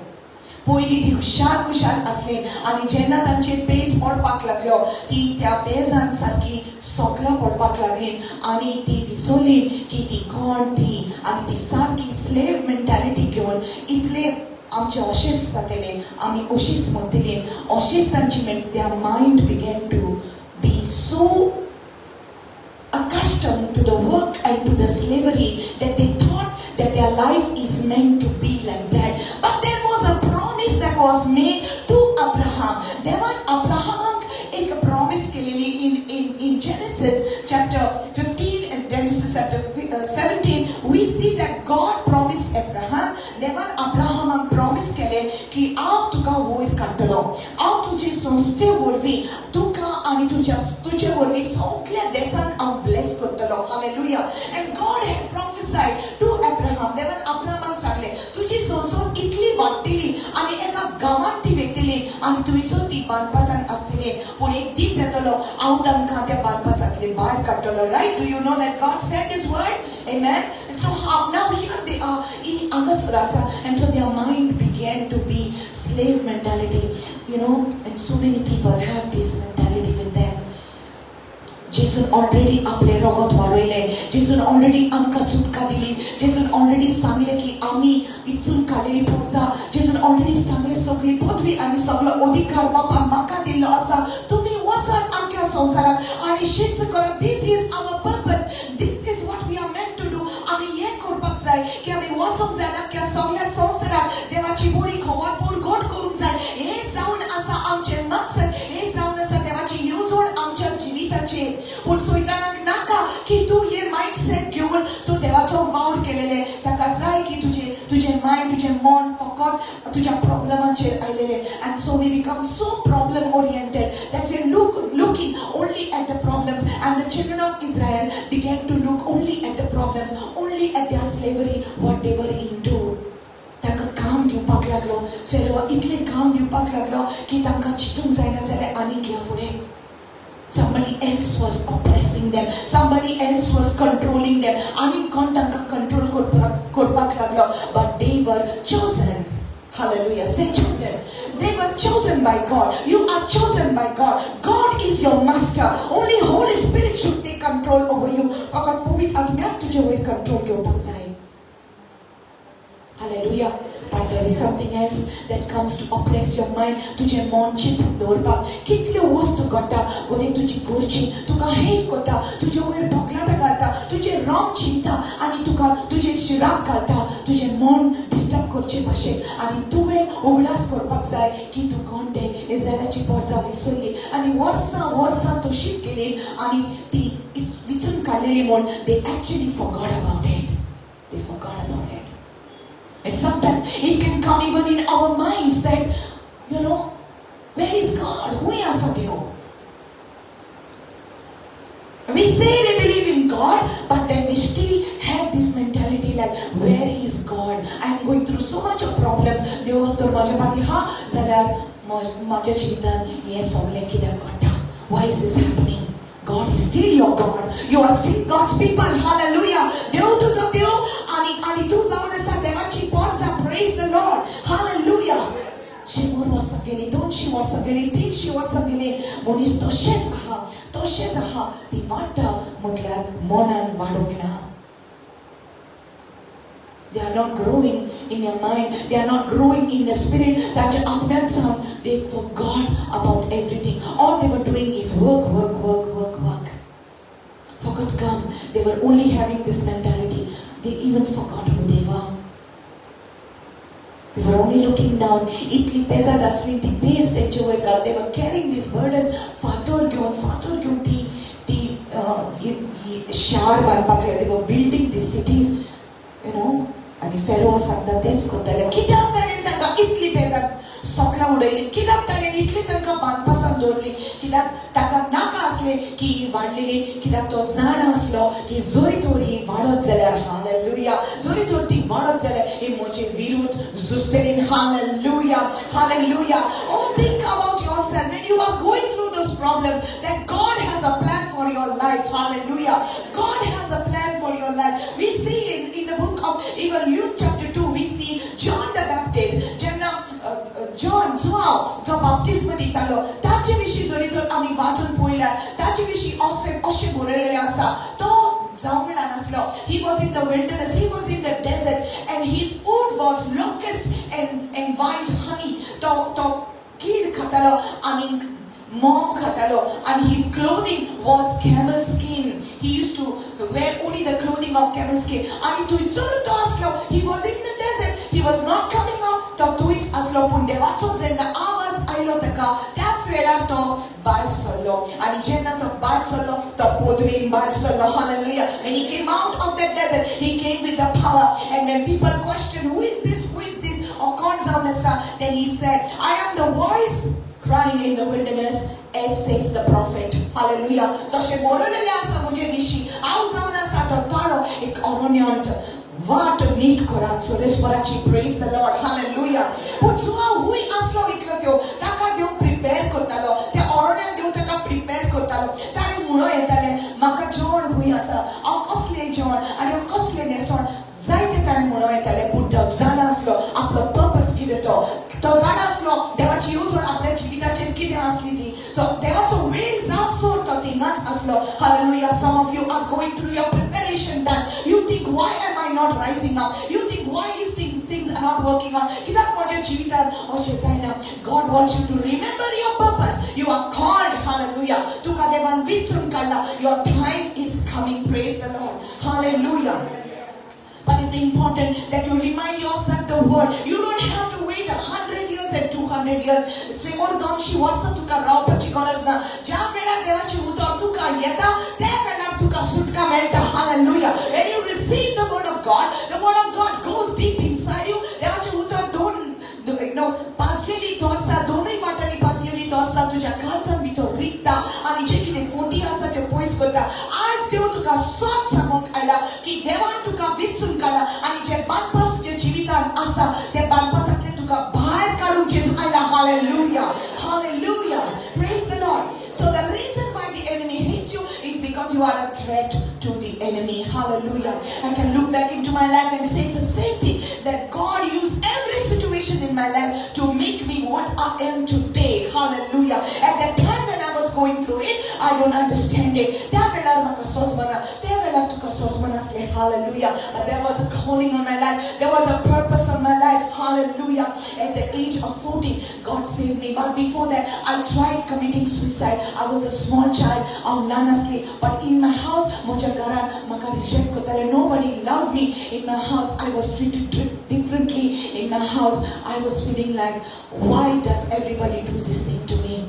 Poili ती हुशार असले आणि जेन्ना तांचे pace पडपाक लागलो ती त्या पेजान सारकी सोगला पडपाक लागली आणि ती विसरली की ती कोण ती आणि ती सारकी स्लेव मेंटॅलिटी घेऊन इतले आमचे अशेच जातले आमी अशीच म्हणटली अशेच तांची their mind began to be so accustomed to the work and to the slavery that they thought that their life is meant to be like that. But there was a promise that was made to Abraham. There was Abraham एक promise केलेली in Genesis chapter 15 and Genesis chapter 17 we see that God promised Abraham. देवान Abraham promise केले की हांव तुका वयर काडटलो हांव तुजे संस्थे वरवीं तुका आनी तुजे वरवीं सगळ्या देशांक हांव bless करतलो. Hallelujah. And God had prophesied to Abraham. देवान Abraham सांगले तुजी संस्थ इतली वाडटली आनी एका गांवांत ती वयतली आनी थंयसर ती बांदपासान आसतली पूण एक दीस येतलो हांव तांकां त्या बांदपासांतले भायर काडटलो. Right? Do you know that God sent His word? Amen. And so now here they are in Angasvarasa, and so their mind began to be slave mentality. You know, and so many people have this mentality with them. Jesus already आपले रगत वाडयले. Jesus already आमकां सुटका दिली. Jesus already सांगले की आमी इथून काडलेली पोरजा. Jesus already सांगले सगळी पदवी आनी सगळो अधिकार बापान म्हाका दिल्लो आसा. तुमी वचात आख्या संवसाराक आनी शिस्त करात. This is our purpose. This is what we are meant to do. आमी हे करपाक जाय की आमी वचोंक जाय आख्या सगळ्या संवसाराक देवाची बरी खबर परगट करूंक जाय. हे जावन आसा आमचे मकसद. हे जावन आसा देवाची येवजण आमच्या जिविताचेर. पूण सैतानाक नाका की तू हे माइंडसेट घेवन तू देवाचो वावर केलेले. ताका जाय की तुजे माइंड तुजे मन फकत तुज्या प्रॉब्लेमाचेर आयलेले. And so we become so problem oriented that we are looking only at the problems. And the children of Israel began to look only at the problems, only at their slavery, what they were into. ताका काम दिवपाक लागलो. फेरो इतले काम दिवपाक लागलो की तांकां चिंतूंक जायना जाल्यार आनी घे फुडें. Somebody else was oppressing them. Somebody else was controlling them. Ani kon tanka control korpak laglo. But they were chosen. Hallelujah. Say chosen. They were chosen by God. You are chosen by God. God is your master. Only Holy Spirit should take control over you. Fakat pumit agnat tujhe way control ke upar sai. Hallelujah. But there is something else that comes to oppress your mind. तुझे मन chip दौरपा कितले वस्तू करता कोणी तुझी गोरची तुका hate करता तुझे वयर भोगला घालता तुझे रॉंग चिंता आणि तुका तुझे शिराक घालता तुझे मन डिस्टर्ब करचे भाशे आणि तुवें उगडास करपाक जाय की तू कोण ते इस्रायलाची पोरजा विसरली आणि वर्सां तशीच गेली आणि ती विचून काडलेली म्हूण they actually forgot about it. They forgot about it. It's sometimes it can come even in our minds that, where is God? Who is Satyo? We say we believe in God, but then we still have this mentality like, where is God? I am going through so much of problems. Why is this happening? God is still your God. You are still God's people. Hallelujah. Praise the Lord. Hallelujah. Don't she was sageli, think she was sageli, Monis Toshezaha, the Vanta Mutla, Monan Vadogina. They are not growing in their mind, they are not growing in the spirit. That they forgot about everything. All they were doing is work. Forgot come. They were only having this mentality. They even forgot who they were. They were only looking down. Itli pesa dasli the base that you were. They were carrying these burdens. Father gyun the shar barpakle. They were building these cities. And Pharaoh sagda this kotale. Kidap tane tanga itli pesa sokla udaili. Kidap tane itli tanga banpasan dorli. Kidap taka naka asle ki vadli. Kidap to zana aslo ki zori tori vadot zeler. Hallelujah. Zori tori vadot zeler. Emoche virut zusterin. Hallelujah. Hallelujah. Oh, think about yourself when you are going through those problems that God has a plan for your life. Hallelujah. God has a plan for your life. We see in the book of even Luke chapter 2, we see John the Baptist. John, जो baptism दितालो, ताचे विषयी जोरी तो आम्ही वाचून पळयला, ताचे विषयी अशें बरयलेलें आसा. तो जावंगला नासलो. He was in the wilderness, he was in the desert, and his food was locusts and wild honey. तो कीड खातालो आनी mom khatalo, and his clothing was camel skin. He used to wear only the clothing of camel skin. And he was in the desert. He was not coming out. To 2 weeks aslo punde watson zenna avas ailo taka. That's where to bal solo. And jenna to bal solo to podwin bal solo. Hallelujah. When he came out of that desert, he came with the power. And when people questioned, who is this? Who is this? Or then he said, I am the voice crying in the wilderness, as says the prophet. Hallelujah. So she moralelasa mujhe vishi. Auzana sato taro ek oronyant. What need korat. So let's praise the Lord. Hallelujah. Utsua hui aslo iklatyo. Taka deu prepare kotalo. Te oronyant deu taka prepare kotalo. Tare muro etale maka jor hui asa. Au kosle jor. Ani au kosle neson. Zaite tare muro etale Buddha zanaslo. Aplo purpose kideto. To zanaslo devachi uzor apne jivitache kide aslidi. So devacho wings also to tingas aslo. Hallelujah. Some of you are going through your preparation time. You think, why am I not rising up? You think, why is things are not working out? God wants you to remember your purpose. You are called. Hallelujah. Your time is coming. Praise the Lord. Hallelujah. But it's important that you remind yourself the word. You don't have to wait 100 years and 200 years. Semor domshi wasa tuka raupa chigorazna. Javela devachi utor tuka yeta. Devela tuka sutka melta. Hallelujah. When you receive the word of God goes deep inside you. Devachi utor don't pasli torsa donai matani pasli torsa tuja kalsan bito rikta. Ani chekine 40 asa te pois kota. As deu tuka sot samok ala ki devan tuka vitsun kala ani je banpas je jivitan asa te banpas atle tuka bahar kalu jesu ala. Hallelujah. Hallelujah. Praise the Lord. So the reason why the enemy hates you is because you are a threat to the enemy. Hallelujah. I can look back into my life and say the same thing, that God used every situation in my life to make me what I am today. Hallelujah. At that time when I was going through it, I don't understand it. Hallelujah. But there was a calling on my life. There was a purpose on my life. Hallelujah. At the age of 14, God saved me. But before that, I tried committing suicide. I was a small child. But in my house, nobody loved me. In my house, I was treated differently. In my house, I was feeling like, why does everybody do this thing to me?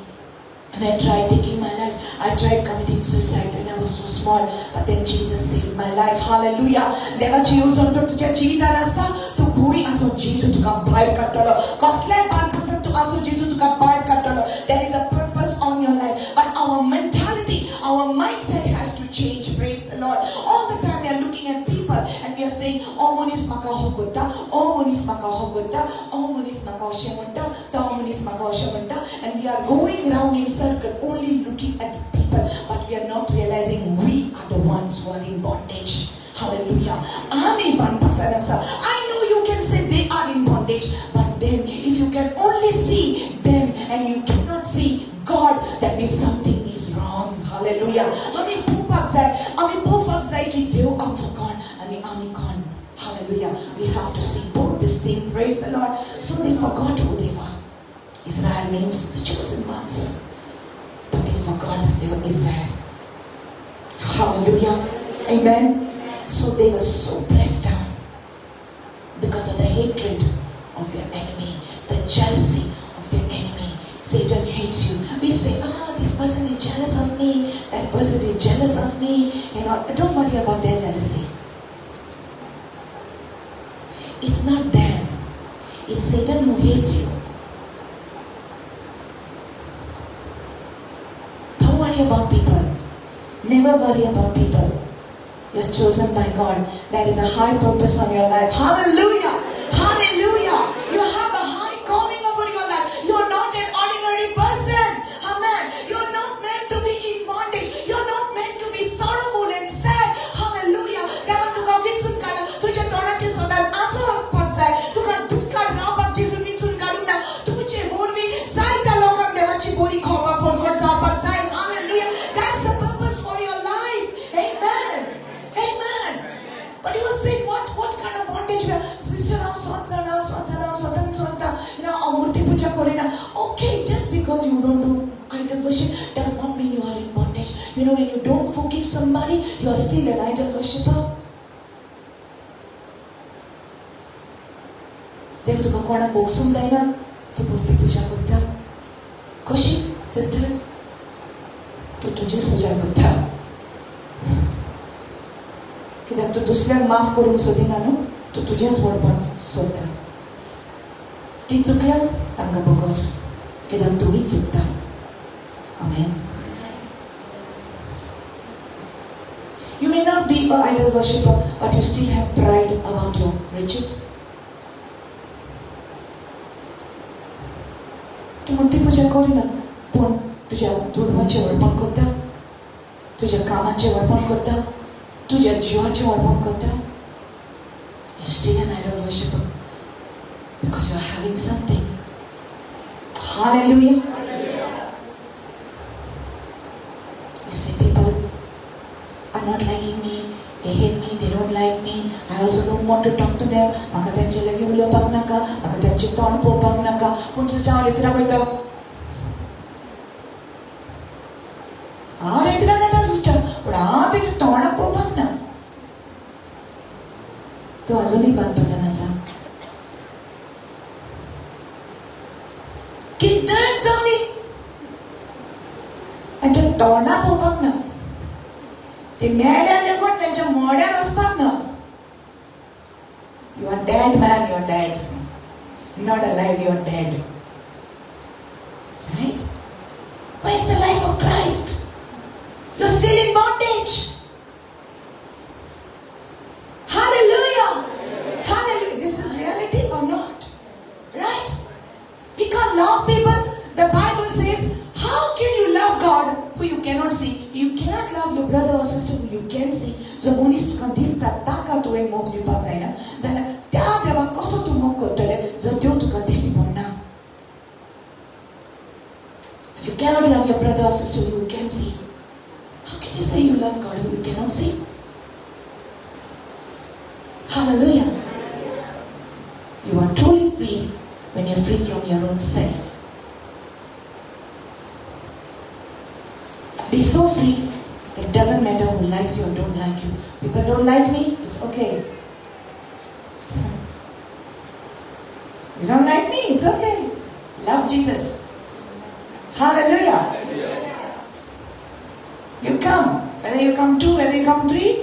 And I tried taking my life. I tried committing suicide when I was so small. But then Jesus saved my life. Hallelujah. Devachi uzon to tuja jivitanasa to gui आमी असो जेजू तुका भायर काडटलो कसलेय बांदपासून तू असो जेजू तुका भायर काडटलो there is a purpose on your life but our mentality our mindset has to change praise the Lord all the time we are looking at people and we are saying oh monis maka hokutta oh monis maka hokutta oh monis maka shemutta to monis maka shemutta and we are going round in circle only looking at the people but we are not realizing we are the ones who are in bondage. Hallelujah. Amen. I know you can say they are in bondage, but then if you can only see them and you cannot see God, that means something is wrong. Hallelujah. Amen. Pupak ki Deo amso kon, Amen kon. Hallelujah. We have to see both this thing. Praise the Lord. So they forgot who they were. Israel means the chosen ones, but they forgot they were Israel. Hallelujah. Amen. So they were so pressed down because of the hatred of their enemy, the jealousy of their enemy. Satan hates you. We say, this person is jealous of me, that person is jealous of me. You know, don't worry about their jealousy. It's not them. It's Satan who hates you. Don't worry about people. Never worry about people. You're chosen by God. There is a high purpose on your life. Hallelujah! Hallelujah! You have a high calling over your life. You're not an ordinary person. Amen. You're not meant to be in bondage. You're not meant to be sorrowful and sad. Hallelujah. Devar tuka visun kada. Tujhe tonache sodat asu hakpazai. Tuka dukka rabak jisu visun kaduna. Tujhe vorvi zaita lokak devachi bori khoma porkot zapazai. Hallelujah. That's the purpose for your life. Amen. Amen. But he was saying, what kind of bondage? Sister, okay, just because you don't do idol worship does not mean you are in bondage. You know, when you don't forgive somebody, you are still an idol worshipper. Then तुका कोणा बोगसूंक जायना तू मूर्ती पूजा करता कशी sister तू तुझीच पूजा करता कित्याक तू दुसऱ्याक माफ करूंक सोदिना न्हू तू तुजेंच वळपाक सोदता ती चुकल्या तांकां बोगोस कित्याक तूंय चुकता आमेन. You may not be an idol worshipper, but you still have pride about your riches. तू मूर्ती पूजा करिना पूण तुज्या दुडवाचें वळपण करता तुज्या कामाचें वळपण करता तुज्या जिवाचें वळपण करता. You're still an idol worshipper because you're having something. Hallelujah. You see, people are not liking me, they hate me, they don't like me. I also don't want to talk to them. म्हाका तेंचे लागीं उलोवपाक नाका, म्हाका तेंचें तोंड पळोवपाक नाका. पूण सिस्टर हांव रेतीरा वयता. हांव रेतीरा वयता सिस्टर, पूण हांव तेंच्या तोंडाक पळोवपाक ना. तूं आजुनूय बांदपासान आसा. कितेंय जावं दी, तेंच्या तोंडाक पळोवपाक ना. ते मेड्यार लेगून तेंच्या मोड्यार वचपाक ना. You are dead, man, you are dead. You're not alive, you are dead. Right? Where's the life of Christ? You're still in bondage. Hallelujah. Hallelujah. This is reality or not? Right? We can't love people. The Bible says, how can you love God who you cannot see? You cannot love your brother or sister who you can see. So मनीस तुका दिसता ताका तुवें मोग दिवपाक जायना जाल्यार त्या देवाक कसो तूं मोग करतले जर देव तुका दिश्टी पडना. If you cannot love your brother or sister who you can see, how can you say you love God who you cannot see? Hallelujah. You are truly free when you're free from your own self. Be so free that it doesn't matter who likes you or don't like you. People don't like me, it's okay. You don't like me, it's okay. Love Jesus. Hallelujah. You come. Whether you come 2, whether you come 3,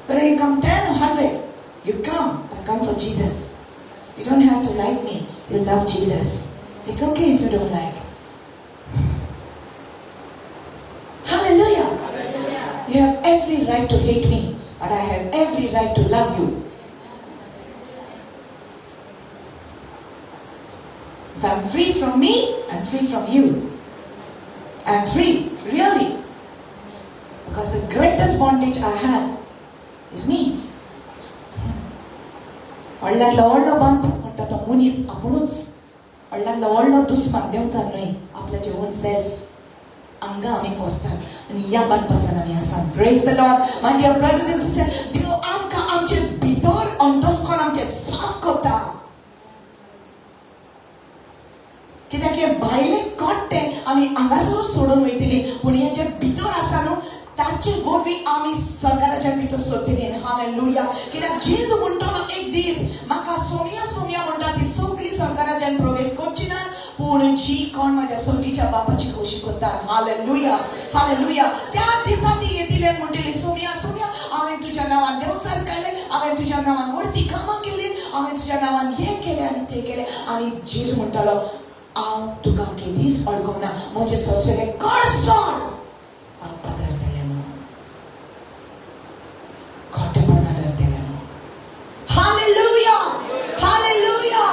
whether you come 10 or 100. You come, but come for Jesus. You don't have to like me. You love Jesus. It's okay if you don't like. Hallelujah. Hallelujah. You have every right to hate me, but I have every right to love you. If I'm free from me, I'm free from you. I'm free, really. Because the greatest bondage I have is me. Alladla ollo bandpas म्हणटा तो मनीस आपुणूच alladla ollo दुस्मान देवचा न्हय आपल्याचे own self अंगा आमी फोसतात आनी ह्या bandpasan आमी आसा. Praise the Lord. My dear brothers and sisters, you know आमकां आमचे भितर अंतस्करण आमचे साफ करता. कित्याक हे भायले कट्टे आमी हांगासरूच सोडून वयतली पूण हे जे भितर आसा न्हू ताचे वरवीं आमी स्वर्गाच्या भितर सोडटली. हालेलुया. कित्याक जेजू म्हणटालो एक दीस म्हाका सोमया सोमया म्हणटा ती सगळीं स्वर्गाच्यान प्रवेश करची ना पूण जी कोण म्हाज्या सोडीच्या बापाची खोशी करतात. हालेलुया. हालेलुया. त्या दिसा ती येतली आनी म्हणटली सोमया सोमया हांवें तुज्या नांवान देवचार केलें, हांवें तुज्या नांवान व्हडली कामां केलीं, हांवें तुज्या नांवान हें केलें आनी तें केलें. आनी जेजू म्हणटालो हांव तुका केदीच अडकवना. म्हजे सोंसले कर सोड हांव पदार केलें म्हणून खोटेपणां धरतलें म्हणून. Hallelujah. Hallelujah.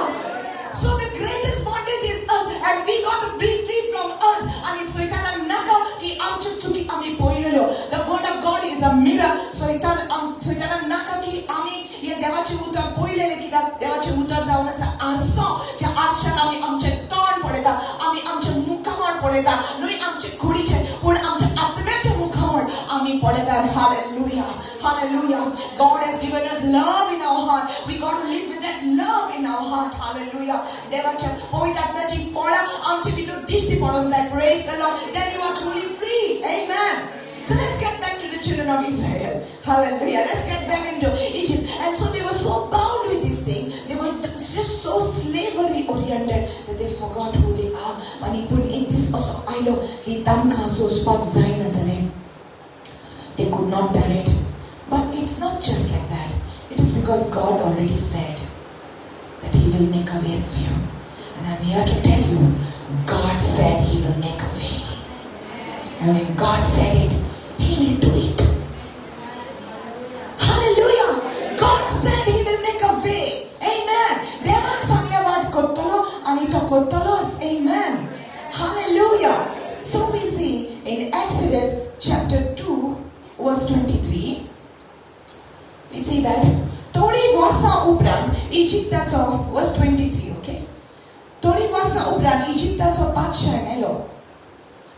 So the greatest bondage is us and we got to be free from us. आनी सैतानाक नाका की आमच्यो चुकी आमी पळयल्यो. The word of God is a mirror. सैतानाक नाका की आमी हे देवाचें उतर पळयलेलें कित्याक देवाचें उतर जावन आसा आरसो. ज्या आरशाक आमी आमचें तोंड पळयता, आमी आमचें मुखावळ पळयता, न्हय आमचें कुडीचें पूण आमच्या आत्म्याचें मुखावळ आमी पळयता. Hallelujah. Hallelujah. God has given us love in our heart. We got to live with that love in our heart. Hallelujah. देवाच्या पवित्र आत्म्याची फळां आमचे भितर दिश्टी पडूंक जाय. Praise the Lord. Then you are truly free. Amen. So let's get back to the children of Israel. Hallelujah. Let's get back into Egypt. And so they were so bound with this thing. They were just so slavery oriented that they forgot who they are. When he put in this also, I know he tamka so spark zain as a name. They could not bear it. But it's not just like that. It is because God already said that he will make a way for you. And I'm here to tell you, God said he will make a way. And when God said it, he will do it. Hallelujah. God said he will make a way. Amen. Devan samya vat kottalo ani to kottalos. Amen. Hallelujah. So we see in Exodus chapter 2 verse 23, we see that थोडी वर्सां उपरांत इजिप्ताचो verse 23, okay? थोडी वर्सां उपरांत इजिप्ताचो बादशाह मेलो.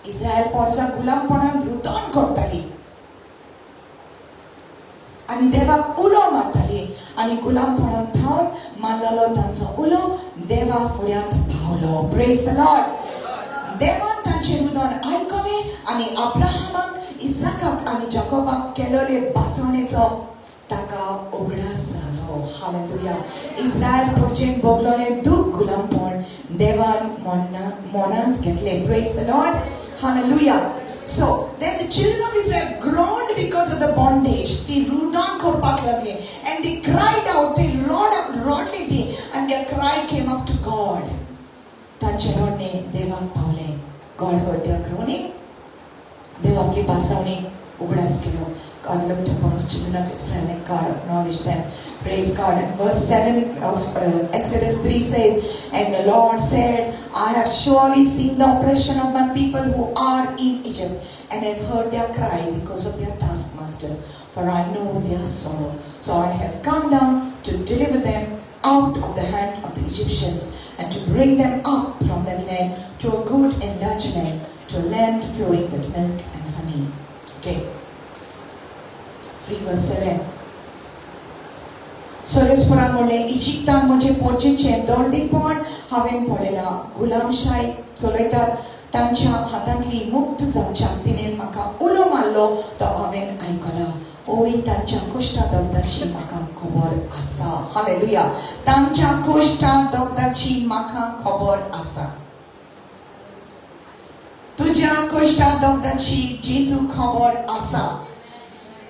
इस्रायल पोरसां गुलामपणान रुतन करताली आनी देवाक उलो मारताली आनी गुलामपणान थावन मारलेलो तांचो उलो देवा फुड्यांत पावलो. Praise the Lord. देवान तांचें रुदन आयकलें आनी अब्राहमाक, इसाकाक आनी जाकोबाक केलोले बासवणेचो ताका उगडास जालो. हालेलुया. इस्रायल पुरचें भोगलोलें दूख गुलामपण देवान मोनांत घेतलें. Praise the Lord. Hallelujah. So then the children of Israel groaned because of the bondage. They rudan korpak lagli and they cried out. They rodly they and their cry came up to God. Tanche rodne devak paule. God heard their groaning. Deva apni basavni ugdas kelo. God looked upon the children of Israel and God acknowledged them. Praise God. And verse 7 of Exodus 3 says, and the Lord said, I have surely seen the oppression of my people who are in Egypt, and have heard their cry because of their taskmasters, for I know their sorrow. So I have come down to deliver them out of the hand of the Egyptians, and to bring them up from that land to a good and large land, to a land flowing with milk and honey. Okay. 3 verse 7. सोरेस्परान म्हणले इजिप्तान म्हजे पोरचेचें दर्दीपण हांवें पळयलां. गुलामशाही चलयतात तांच्या हातांतली मुक्त जावच्याक तिणें म्हाका उलो मारलो तो हांवें आयकला. ओय तांच्या कश्टा दगदाची म्हाका खबर आसा. हालेलुया. तांच्या कश्टा दगदाची म्हाका खबर आसा. तुज्या कश्टा दगदाची जेजू खबर आसा.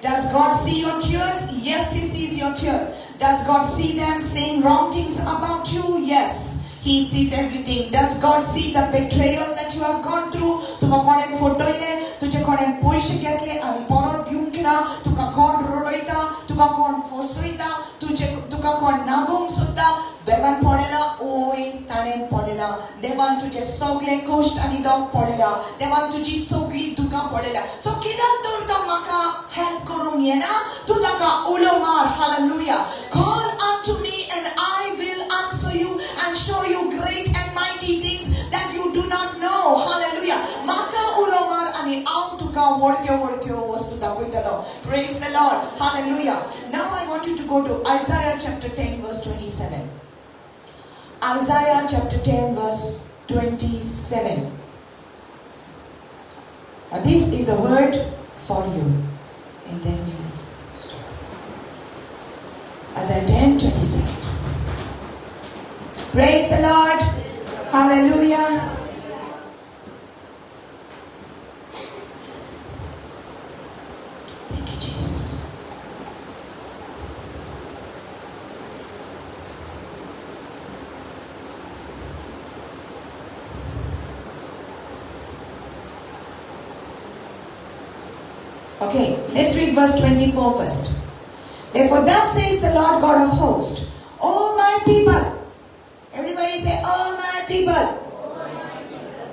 Does God see your tears? Yes, he sees your tears. Does God see them saying wrong things about you? Yes. He sees everything. Does God see the betrayal that you have gone through? तुका कोणें फटयले, तुजे कोणें पैसे घेतले आनी परत दिवंक ना, तुका कोण रडयता, तुका कोण फसयता, तुका कोण नागोंक सोदता, देवान पळयला, ओय ताणें पळयला, देवान तुजे सगळे कश्ट आनी दोग पळयला, देवान तुजी सगळी दुखां पळयला. सो कित्याक तर तो म्हाका हेल्प करूंक येना? तूं ताका उलो मार. Hallelujah. Call unto me and I will answer you and show you great and mighty things that you do not know. Hallelujah. Maka ulomar ani am tuka workyo vastu dakoitalo. Praise the Lord. Hallelujah. Now I want you to go to Isaiah chapter 10 verse 27. Isaiah chapter 10 verse 27. Now this is a word for you. And then we start. Isaiah 10, 27. Praise the Lord. Hallelujah. Thank you, Jesus. Okay, let's read verse 24 first. Therefore, thus says the Lord God of hosts, O my people. Everybody say, oh my people. Oh my people.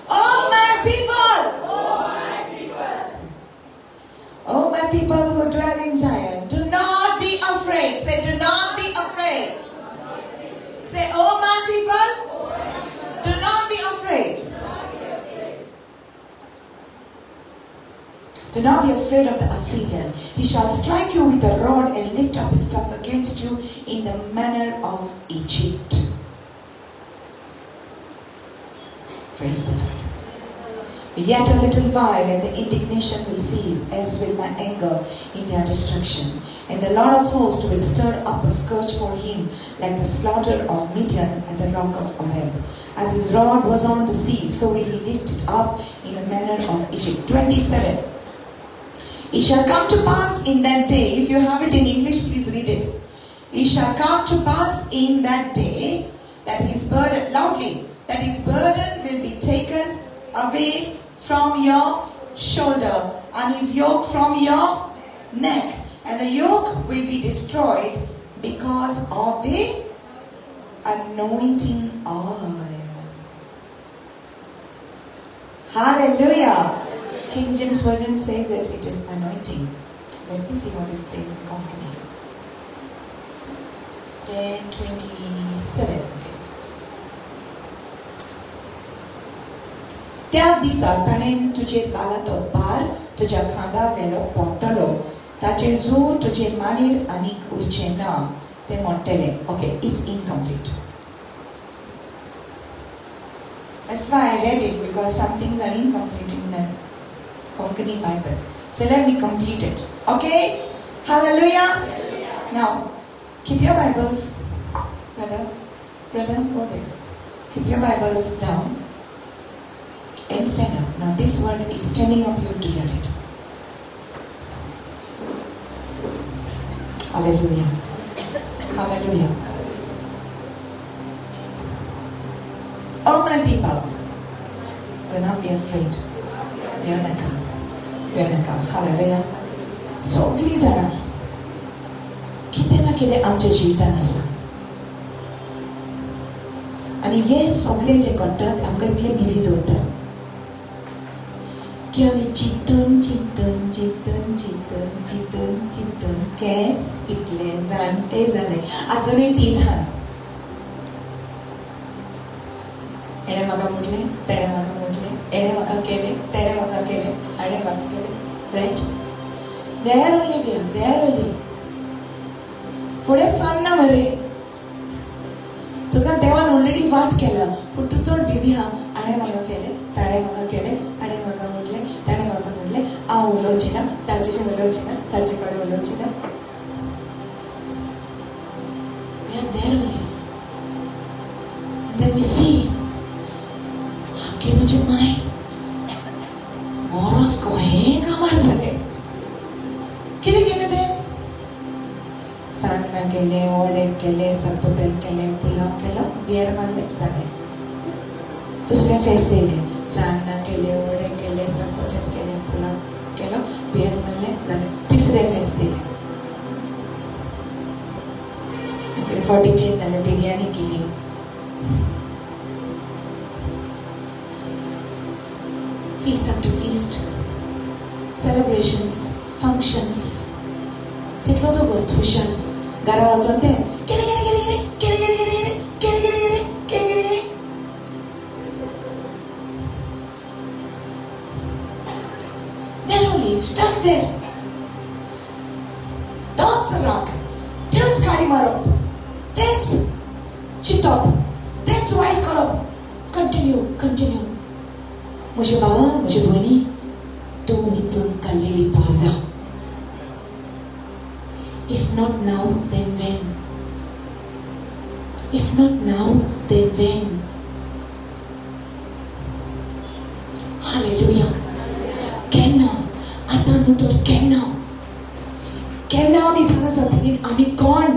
Oh my people. Oh my people. Oh my people who dwell in Zion, do not be afraid. Say, do not be afraid. Say, oh my people, do not be afraid. Do not be afraid of the Assyrian. He shall strike you with a rod and lift up his staff against you in the manner of Egypt. Praise the Lord. Yet a little while and the indignation will cease, as will my anger in their destruction. And the Lord of hosts will stir up a scourge for him, like the slaughter of Midian at the rock of Oreb. As his rod was on the sea, so will he lift it up in the manner of Egypt. 27. It shall come to pass in that day, if you have it in English, please read it. It shall come to pass in that day that his burden, loudly, that his burden will be taken away from your shoulder and his yoke from your neck. And the yoke will be destroyed because of the anointing oil. Hallelujah. King James Version says that it is anointing. Let me see what it says in company. 10:27. त्या दिसा ताणें तुजे गालाचो भार तुज्या खांदा वेलो पडटलो, ताचे जोर तुजे मानेर आनीक उरचे ना, ते मोडटले. Okay, it's incomplete. That's why I read it, because some things are incomplete in the Konkani Bible. So let me complete it. Okay? Hallelujah. Now, keep your Bibles, brother, go there. Keep your Bibles down and stand up. Now this word is standing up, you have to hear it. Hallelujah. Hallelujah. Oh my people, do not be afraid. Veronica. Hallelujah. सगळीं जाणां कितें ना कितें आमच्या जिवितांत आसा आनी हे सगळें जे घडटात आमकां इतलें बिजी दवरतात की आमी चिंतून केस पिकले जाणटे जाले आजुनूय तीच हाल एणे म्हाका म्हटलें तेणें म्हाका म्हटलें एणे म्हाका केलें तेणें म्हाका केलें हाणें म्हाका केलें रायट They are only फुडें चडना मरे तुका देवान ऑलरेडी वाट केला पूण तूं चड बिजी आहा हाणें म्हाका केलें ताणें म्हाका केलें हाणें म्हाका म्हटलें ताणें म्हाका म्हटलें हांव उलोवची ना ताजे उलोवची ना ताजे कडेन उलोवची ना We are there only. And then we see आगे म्हणजे माय मोरोस कोहें कामार जालें कितें केलें तें केले, सरपोटेल केले, पुलाव केलो, बियर मारले, जाले. दुसरे फेस्त येयले, सान्नां केले, वडे केले, सरपोटेल केले, पुलाव केलो, बियर मारले, जाले. तिसरे फेस्त येयले. 40 जाले, बिर्याणी केली. Feast after feast, celebrations, functions. तितलो जो गोठुशन घरा वचून ते केले. Then only stuck there. Toच राग, तेच गाडी मारप, तेच चितप, तेच वाईट करप. कंटिन्यू. म्हजे बाबा, म्हजे भयणी, तूं विचून काडलेली पावजां. If not now, then when? If not now, then when? Hallelujah. केन्ना? आतां न्हू तर केन्ना? केन्ना आमी जाणा जातलीं आमी कोण?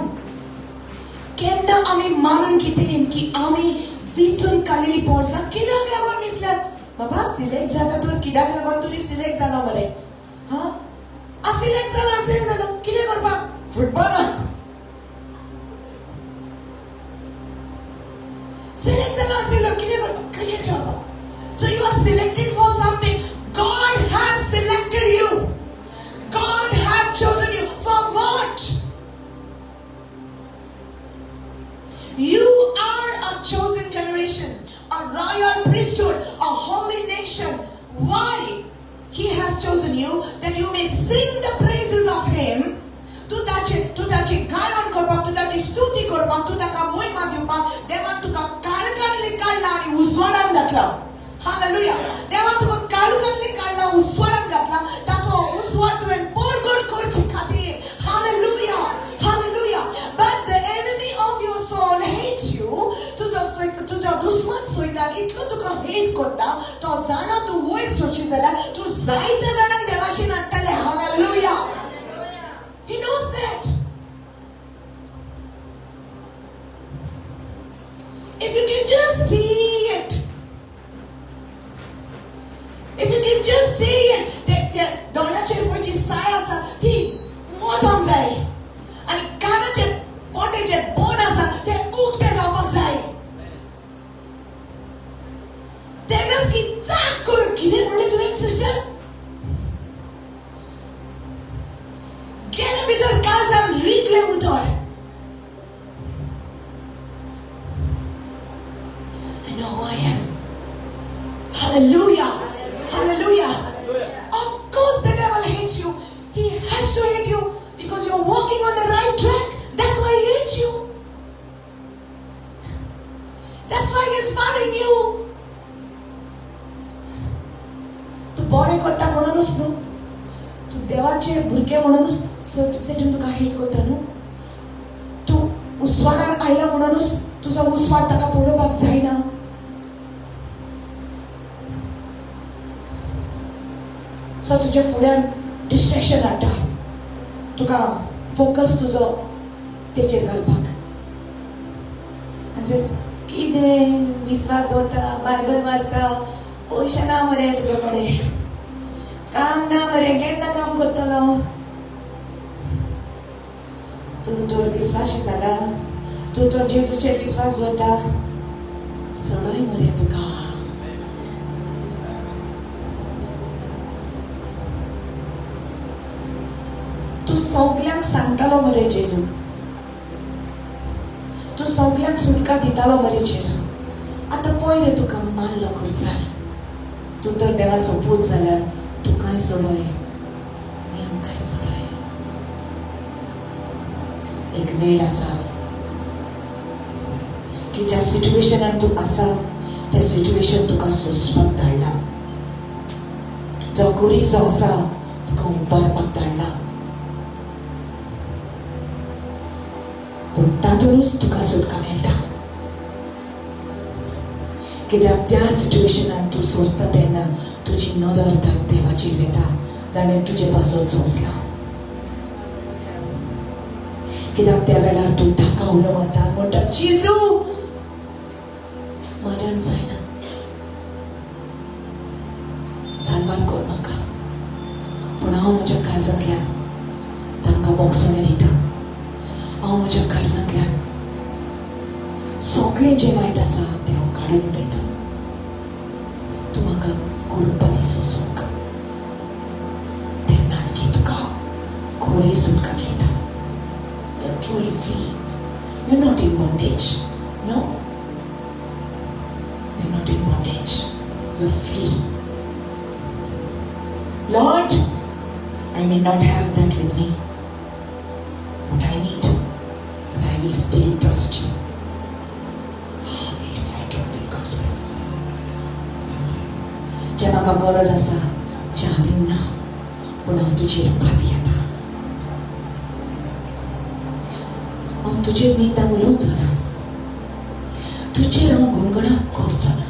केन्ना आमी मारून घेतलीं की आमी विचून काडलेली पावजां कित्याक लागून विचल्यात? बाबा सिलेक्ट जाता तर कित्याक लागून तुमी सिलेक्ट जाला मरे? सिलेक्ट जालो कितें करपाक? फुटबॉलाक सिलेक्ट जालो कितें करपाक? क्रिकेट खेळपाक. So you are selected for something. God has selected you. God has chosen you for what? You are a chosen generation, a royal priesthood, a holy nation. Why? He has chosen you that you may sing the praises of Him. तू ताची गायन करपाक, तू ताची स्तुती करपाक, तू ताका महिमा दिवपाक देवान तुका काळकांतली काडला आनी उजवाडान घातला. हालेलुया. देवान तुका काळकांतली काडला, उजवाडान घातला. ताचो उजवाड तुवें परगट करचे खातीर. Hallelujah. But the enemy of your soul hates you. तुजो दुश्मन सोयता इतलो तुका हेट करता. तो जाणा तूं वयर सोडशी जाल्यार तूं जायत्या जाणांक देवाशी नाडटले. Hallelujah. He knows that. If you can just see it. If you can just see it. दोंगराचेर पळय जी साय आसा ती मोजोंक जाय. आनी कानाचे पोटेचे बोन आसा ते उक्ते जावपाक जाय. तेन्नाच की चाक करून कितें म्हणलें तुवें सिस्टर? गेले भितर काळजान रिकले उतर. I know who I am. Hallelujah. Of course the devil hates you. He has to hate you because you're walking on the right track. That's why he hates you. That's why he's fighting you. तू बरें करता म्हणूनच न्हू, तू देवाचे भुरगे म्हणूनच सेटून तुका हेट करता न्हू. तू उसवाडान आयला म्हणूनच तुजो उसवाड ताका पळोवपाक जायना. सो तुजे फुड्यान डिस्ट्रॅक्शन हाडटा. तुका फोकस तुजो तेचेर घालपाक. कितें विस्वास दवरता, बायबल वाचता, पयशे ना मरे तुजे कडेन, काम ना मरे, केन्ना काम करतलो? तूं तर विस्वासी जाला, तूं तर जेजूचेर विस्वास दवरता, सडय मरे तुका. तूं सगळ्यांक सांगतालो मरे जेजू, तूं सगळ्यांक सुटका दितालो मरे जेजू. आतां पळय रे तुका मारलो खुर्सार. तूं तर देवाचो पूत जाल्यार तुकाय सोडय, आमकांय सोडय. एक वेळ आसा की ज्या सिच्युएशनान तूं आसा तें सिच्युएशन तुका सोंसपाक धाडला. जो गुरीचो आसा तुका उबारपाक धाडला. पूण तातूंतूच तुका सुटका मेळटा. कित्याक त्या सिच्युएशनान तूं सोंसता तेन्ना तुजी नदर देवाचेर वता, जाणें तुजे पासून सोंसला. कित्याक त्या वेळार तूं ताका हावलो माता म्हणटा जेजू माझ्यान जायना साल्वार कोर म्हाका पूण हांव म्हज्या काळजांतल्यान तांकां बोगसोन दिता हांव म्हज्या काळजांतल्यान सगळें जें वायट आसा तें हांव काडून उडयता तूं म्हाका कुर्बानी सोसूंक तेन्नाच की तुका खरी सुटका मेळटा You're truly free. You're not in bondage. No. You're not in bondage. You're free. Lord, I may not have that with me. But I need. But I will still trust you. Hallelujah. I can feel God's presence. जें म्हाका गरज आसा जें हांव दिना पूण हांव तुजेर पाती येता हांव तुजेर निंदा उलोवचो ना तुजेर हांव गुणगणा करचो ना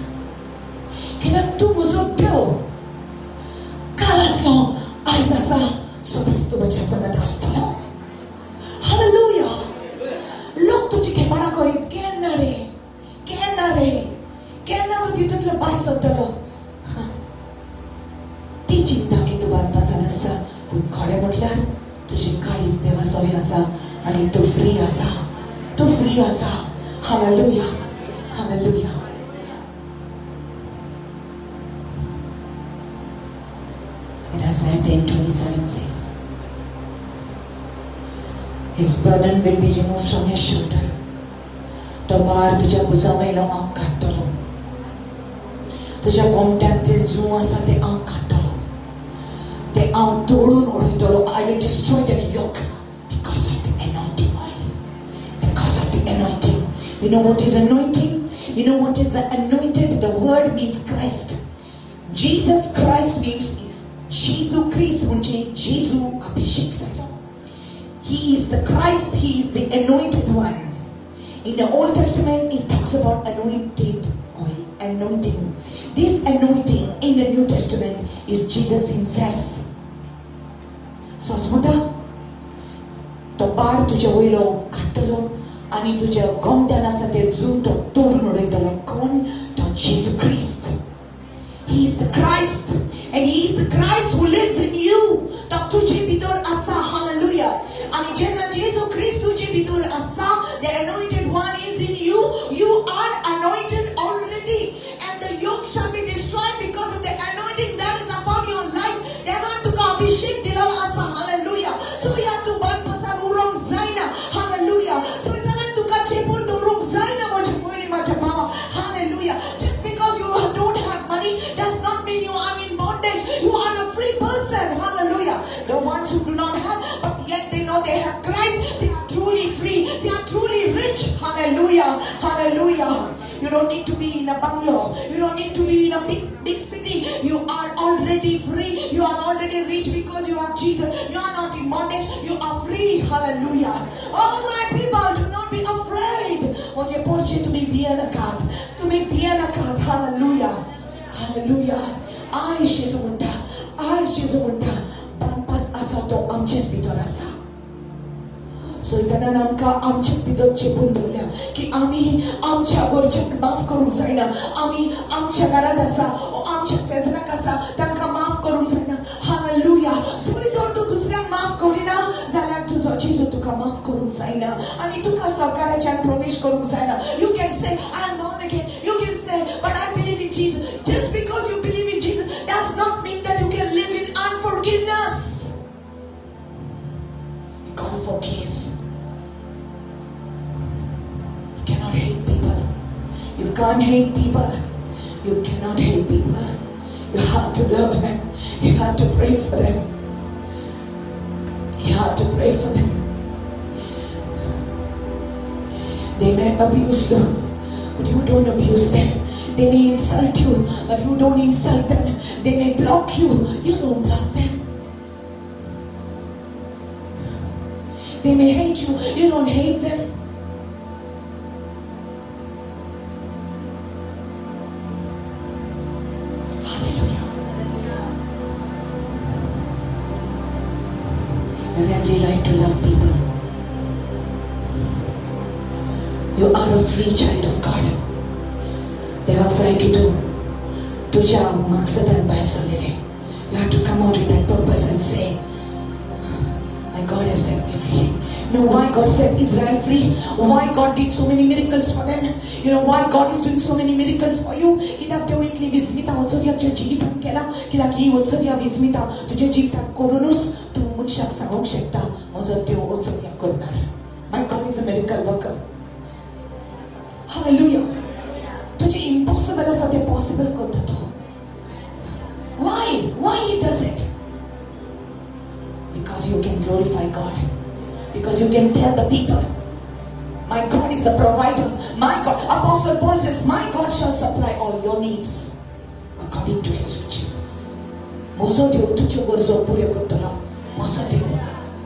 कित्याक तूं म्हजो देव काल आसलो आयज आसा सदांच तूं म्हज्या सगळ्यांत आसतलो हालेलुया लोक तुजी खेपणां करीत केन्ना रे केन्ना तूं तितूंतलो भास जातलो ती चिंता की तूं बांदपा जाण आसा पूण खरें म्हटल्यार तुजें काळीज देवा सवय आसा आनी तूं फ्री आसा hallelujah hallelujah And Isaiah 10:27 says His burden will be removed from your shoulder तो भार तुज्या भुजा वयलो हांव काडटलो तुज्या गोमट्यांतले जूं आसा तें हांव काडटलो तें हांव तोडून उडयतलो I will destroy that yoke because of the anointing oil because of the anointing you know what is anointing you know what is the anointed the word means Christ Jesus Christ means Jesu Christ म्हणजे जेजू अभिषेक जालो He is the Christ He is the anointed one in the Old Testament it talks about anointed oil anointing this anointing in the New Testament is Jesus himself so smuta to bar तुझ्या वयलो काडटलो आनी तुज्या गोमट्यान आसा ते जून तो तोडून उडयतलो कोण तो जेजू क्रिस्त He is the Christ and He is the Christ who lives in you तो तुझे भितर आसा hallelujah आनी जेन्ना जेजू क्रिस्त तुझे भितर आसा the anointed one is in you you are anointed already and the yoke shall be destroyed because of the anointing that is upon your life देवान तुका अभिषेक दिलो आसा hallelujah so you have to burn pasar urong zaina hallelujah so देवान तुका चेपून दवरूंक जायना म्हज्या पयली म्हज्या भावा hallelujah just because you don't have money does not mean you are in bondage you are a free person hallelujah the ones who do not have but yet they know they have Christ they are truly free they are truly rich hallelujah hallelujah you don't need to be in a bungalow you don't need to be in a big city you are already free you are already rich because you have Jesus you are not in bondage you are free hallelujah all my people do not be afraid oje porche तुम्ही भिये नाकात तुम्ही भिये नाकात hallelujah hallelujah I Jesu म्हणटा बानपास आसा तो आमचेच भितर आसा सो इतना आमकां आमचेच भितर चेपून दवरल्या की आमी आमच्या गोरचेक माफ करूंक जायना आमी आमच्या घरांत आसा आमच्या शेजराक आसा तांकां माफ करूंक जायना हालेलुया जरी तर तूं दुसऱ्यांक माफ करिना जाल्यार तुजो जेजू तुका माफ करूंक जायना आनी तुका स्वर्गाच्यान प्रवेश करूंक जायना you can say I am born again you can say but I believe in Jesus just because you believe in Jesus does not mean that you can live in unforgiveness you got to forgive You can't hate people. You cannot hate people. You have to love them. You have to pray for them. You have to pray for them. They may abuse you, but you don't abuse them. They may insult you, but you don't insult them. They may block you, you don't block them. They may hate you, you don't hate them. You have every right to love people. free child of God. देवाक सांग की तू तुझ्या मकसदान भायर सरलेले. You have to come out with that purpose and say, my God has set me free. You know why God set Israel free? Why God did so many miracles for them? You know why God is doing so many miracles for you? कित्याक त्यो इतली विस्मिता उत्सव तुझ्या जिवितांत केला. कित्याक ही उत्सव विस्मिता तुझ्या जिवितांत करूनच तू मनशाक सांगूंक शकता म्हजो देव उत्सव करणार. My God is a miracle worker. Hallelujah. तुझे impossible आसा ते possible करता तो. Why? Why He does it? Because you can glorify God. Because you can tell the people, my God is a provider. My God, Apostle Paul says, my God shall supply all your needs according to His riches. Mozo Dev तुझ्यो गरजो पुरो करतलो. Mozo Dev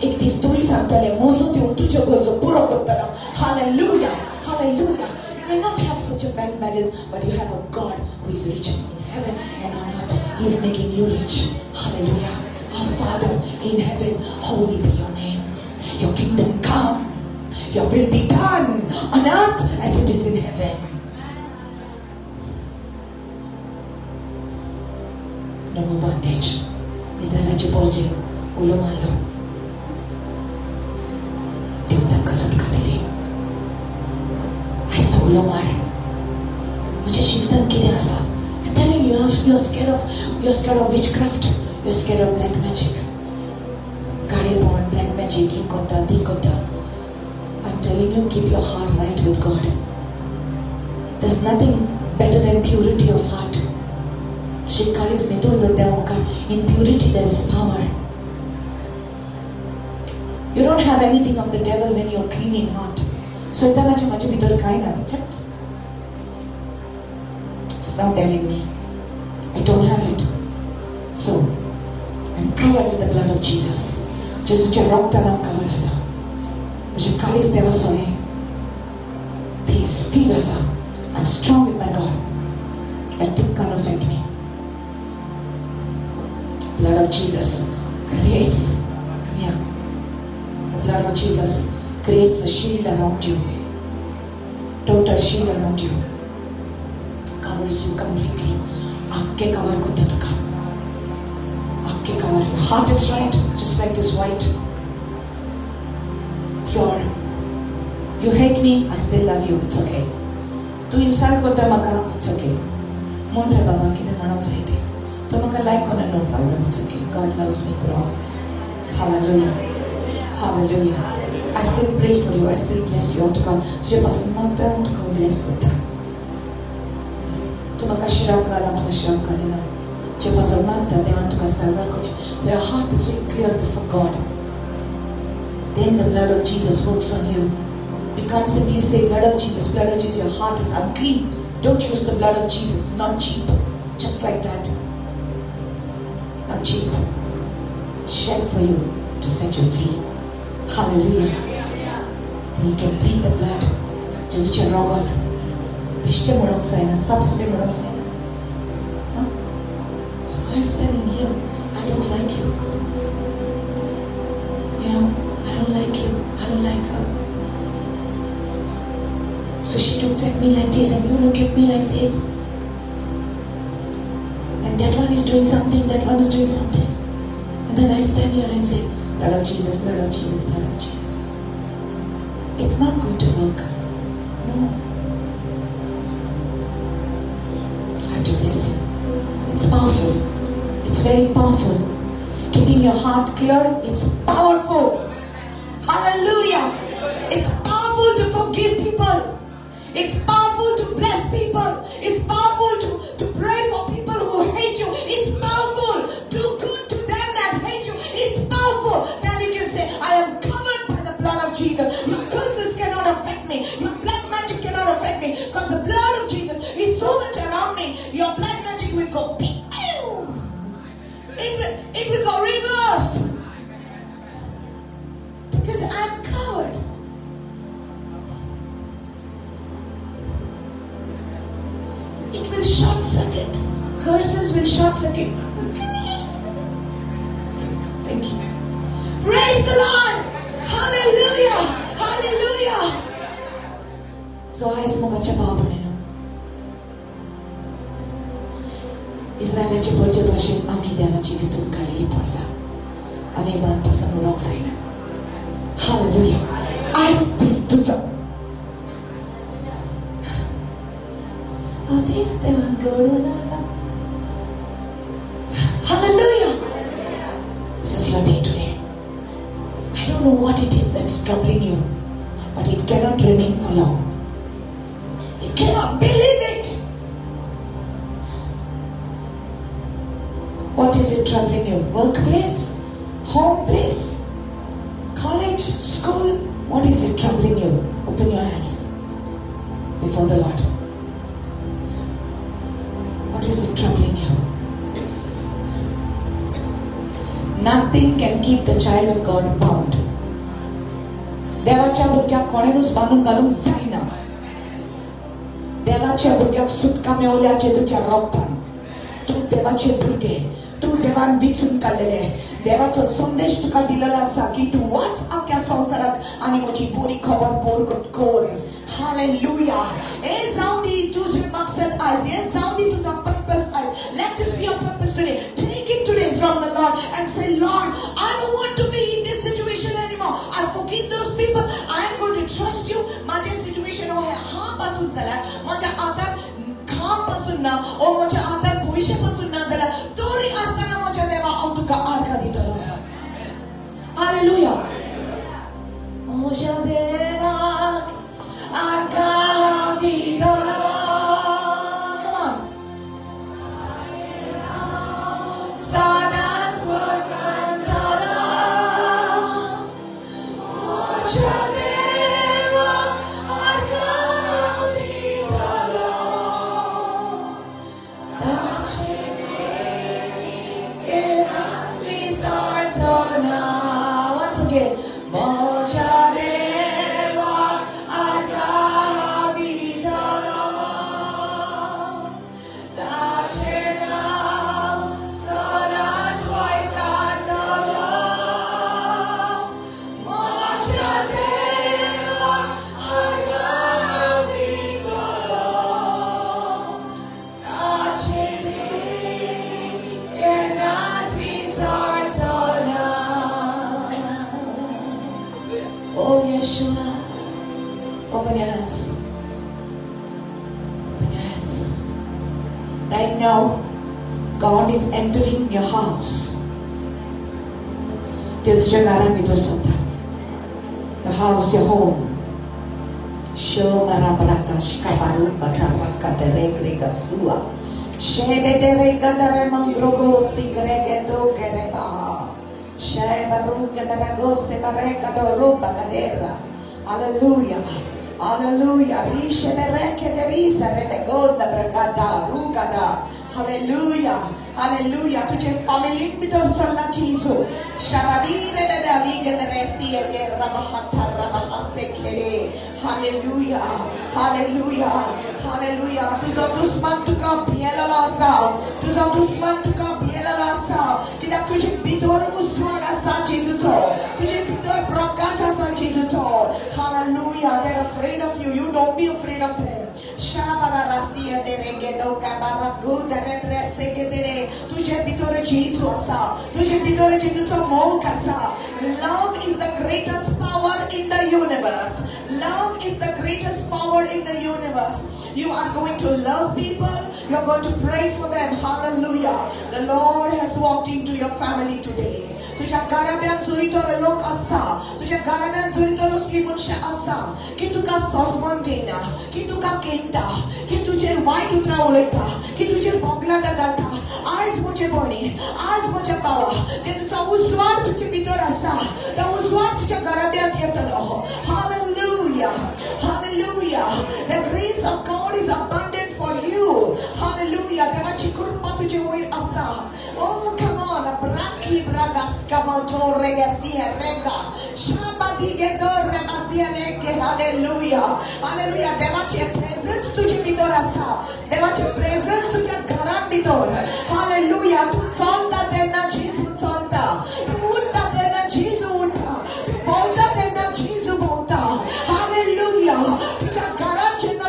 एक दीस तूही सांगतले mojo देव तुझ्यो गरजो पुरो करतलो. Hallelujah. Hallelujah. You may not have such a bank balance, but you have a God who is rich in heaven and on earth. He is making you rich. Hallelujah. Our Father in heaven, holy be your name. Your kingdom come. Your will be done on earth as it is in heaven. No more bondage. Israelचे पोरजे उलो मारलो. देव तांकां सुटका दिली. आयज तो उलो मार. म्हज्या जिवितांत कितें आसा? I'm telling you, you're scared of witchcraft. You're scared of black magic. Gade born black magic, he kota, di kota. I'm telling you, keep your heart right with God. There's nothing better than purity of heart. In purity there is power. You don't have anything of the devil when you're clean in heart. So it's not there in me. I don't have it. So I'm covered with the blood of Jesus. जेजूच्या रक्तान covered आसा. म्हजे काळीज देवा सोय ती स्थिर आसा. I'm strong with my God. Nothing can affect me. Blood of Jesus creates, the blood of Jesus creates a shield around you. Total shield around you. Covers you completely. Akke cover kutta tuka. Akke cover. Your heart is right, just like this white. Pure. You hate me, I still love you. It's okay. Tu insult kutta maka, it's okay. Mon re baba kide manok saite. Tu maka like kona no problem. It's okay. God loves me, bro. Hallelujah. Hallelujah. I still pray for you. I still bless you. To God, je pasu mata, to God bless kutta. Tu maka shirab kala, tu shirab kala. Je pasu mata, they want to salvar kutta. So your heart is very clear before God. Then the blood of Jesus works on you. We can't simply say blood of Jesus, your heart is unclean. Don't use the blood of Jesus, not cheap. Just like that. Not cheap. Shed for you to set you free. Hallelujah. Then you can breathe the blood. Jesus your rogot. Pishte monoxide, subsidy monoxide. So I'm standing here. I don't like you. You know, I don't like you. I don't like her. So she looks at me like this and you look at me like that. And that one is doing something, that one is doing something. And then I stand here and say, blood of Jesus, blood of Jesus, blood of Jesus. It's not going to work. No. I have to bless you. It's powerful. It's very powerful. Keeping your heart clear, it's powerful. Hallelujah. It's powerful to forgive people. It's powerful to bless people. It's powerful to pray for people who hate you. It's powerful. Do good to them that hate you. It's powerful. Then you can say, I am covered by the blood of Jesus. Your curses cannot affect me. Your black magic cannot affect me. Because the blood of Jesus is so much around me. Your black magic will go pew. It will go reverse. Because I am covered. It will short circuit. Curses will short circuit. Thank you. Praise the Lord. Hallelujah. Hallelujah. So आयज मोगाच्या भाव भयणींनो, इस्रायलाचे पयचे भाशेन आमी देवाची वेंचून काडली पळसा, आमी मान पासून उरोंक जायना. हालेलुया. आयज दीस तुजो. दीस देवान घडोवन हाडला. Hallelujah. This is your day today. I don't know what it is that's troubling you, but it cannot remain for long. You cannot believe it. What is it troubling you? Workplace? Home place? College? School? What is it troubling you? Open your hands before the Lord. What is it troubling you? Nothing can keep the child of God bound. देवाच्या भुरग्याक कोणेनुच बांदून घालूंक जायना. देवाच्या भुरग्याक सुटका मेवल्या जेजूच्या रोगतान. तूं देवाचे भुरगे, तूं देवान विचून काडलेले. देवाचो संदेश तुका दिलेलो आसा की तूं वच आख्या संवसाराक आनी म्हजी बरी खबर बोरगोट कर. हालेलुया. हे जावं दी तुजें मकसद आयज, हे जावं दी तुजो पर्पस आयज. Let this be your purpose today. Take it today from the Lord and say, Lord, I don't want to be in this situation anymore. I forgive those people. I am going to trust you. माझे situation हो हा पासून जाल्यार माझ्या आधार काम पासून ना, ओ माझ्या आधार भविष्य पासून ना जाल्यार तोरी आसतना माझ्या देवा हांव तुका आर्गां दितलो. हालेलुया. म्हज्या देवाक आर्गां दितलो. सदांच वळखतलो. म्हज्या देवाक आर्गां दितलो. ताचे केन्नाच विसरचोना. Once again. म्हज्या देवाक आर्गां दितलो. ताचे नांव सदांच वळखतलो. म्हज्या देवाक आर्गां दितलो. ताचे देव केन्नाच विसरचोना. Oh Yeshua, open your hands. Open your hands. Right now, God is entering your house. Deus tuja garan भितर सरता. Your house, your home. Shomara barakash kabaru bataraka deregrega sua. Shebe derega dere mangrogo sigrege do gereba. Shebaruga derago sebareka do ruba gadera. Hallelujah. Hallelujah. Rishe bereke derisa rebegoda bragada rugada. Hallelujah. Hallelujah. तुझे family में तो सल्ला चीज़ो शराबी रे बेदावी के दरेसी के रबाहता रबाहसे करे. Hallelujah. Hallelujah. Hallelujah. तुझा दुश्मन तुका बियला लासा. तुझा दुश्मन तुका बियला लासा. किधर तुझे बिदोर उसवाग आसा चीज़ो तो. तुझे बिदोर प्रकाश आसा चीज़ो तो. Hallelujah. They're afraid of you. You don't be afraid of them. Shabara rasia derenge do kabara guda represe के तेरे तुझे बितोर जीसु आसा. तुझे बितोर जीसु तो मोह आसा. Love is the greatest power in the universe. Love is the greatest power in the universe. You are going to love people. You are going to pray for them. Hallelujah. The Lord has walked into your family today. तुझ्या घराब्यान जोडीतलो लोक आसा. तुझ्या घराब्यान जोडीतलो स्त्री मनशा आसा की तुका सोसमन घेयना, की तुका केंटा, की तुजेर वायट उतरां उलयता, की तुजेर बोगलाटा घालता. आयज म्हजे भणी, आयज म्हज्या भावा, जेजूचो उजवाड तुजे भितर आसा. तो उजवाड तुज्या घराब्यांत येतलो. Hallelujah. Hallelujah. The grace of God is abundant for you. Hallelujah. देवाची कृपा तुजे वयर आसा. Oh, come on. Braki bragas kamotore gasi rega. Shabadi gedor rebasi leke. Hallelujah. Hallelujah. देवाची presence तुजे भितर आसा. देवाची presence तुज्या घरान भितर. Hallelujah. तू चलता तेन्ना जीजू चलता. तू उठता तेन्ना जीजू उठता. तू बोलता तेन्ना जीजू बोलता. Hallelujah. तुझ्या घरात जेन्ना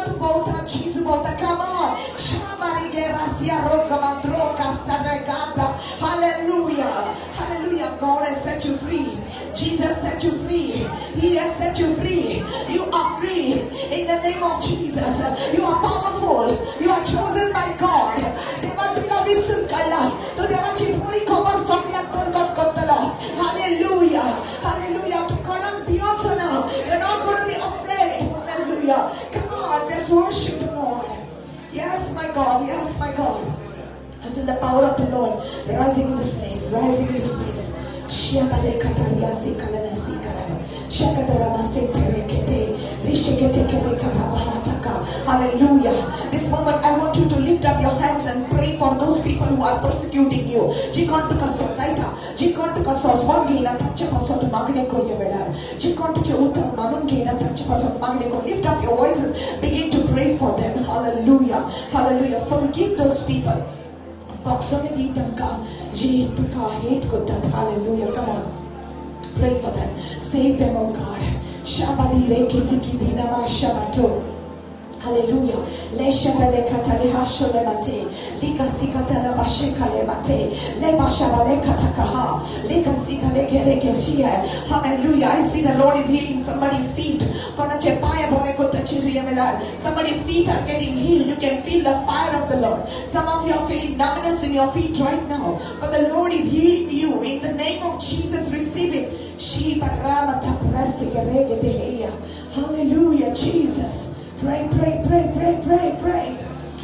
God has set you free. Jesus set you free. He has set you free. You are free in the name of Jesus. You are powerful. You are chosen by God. Hallelujah. Hallelujah. To call on Beyonce now. You're not going to be afraid. Hallelujah. Come on, let's worship the Lord. Yes, my God. Yes, my God. I feel the power of the Lord rising in this place. Rising in this place. Hallelujah. This moment I want you to lift up your hands and pray for those people who are persecuting you. Lift up your voices. Begin to pray for them. Hallelujah. Hallelujah. Forgive those people. Hallelujah. Come on. Pray for them. Save them, oh God. Hallelujah. Hallelujah. I see the Lord is healing somebody's feet. Somebody's feet are getting healed. You can feel the fire of the Lord. Some of you are feeling numbness in your feet right now. But the Lord is healing you. In the name of Jesus, receive it. Hallelujah, Jesus. Pray, pray, pray, pray, pray, pray.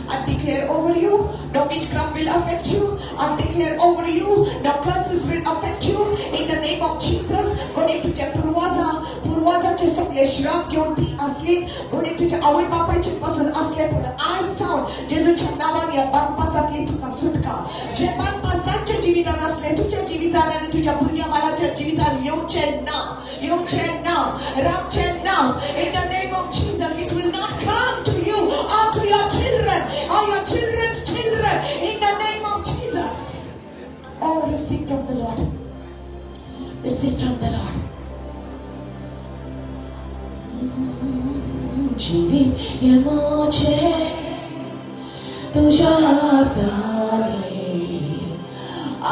I declare over you, no witchcraft will affect you. I declare over you, no curses will affect you. In the name of Jesus, कोणी तुझ्या पूर्वजाचे सगळे श्राप घेऊन ती असली, कोणी तुझ्या आई बापाचे पासून असले पण आज साऊंड जेजूच्या नावाने बांधपासातली तुका सुटका. जे बांधपासाच्या जीवितान असले तुझ्या जीवितान आणि तुझ्या भुरग्या बाळाच्या जीवितान येऊचे ना, येऊचे ना, रागचे ना. In the name of Jesus, it will not come to you or to your children or your children's children. In the name of Jesus. Oh, receive from the Lord. Receive from the Lord. जीवित ये मुझे तुझ्या हाताने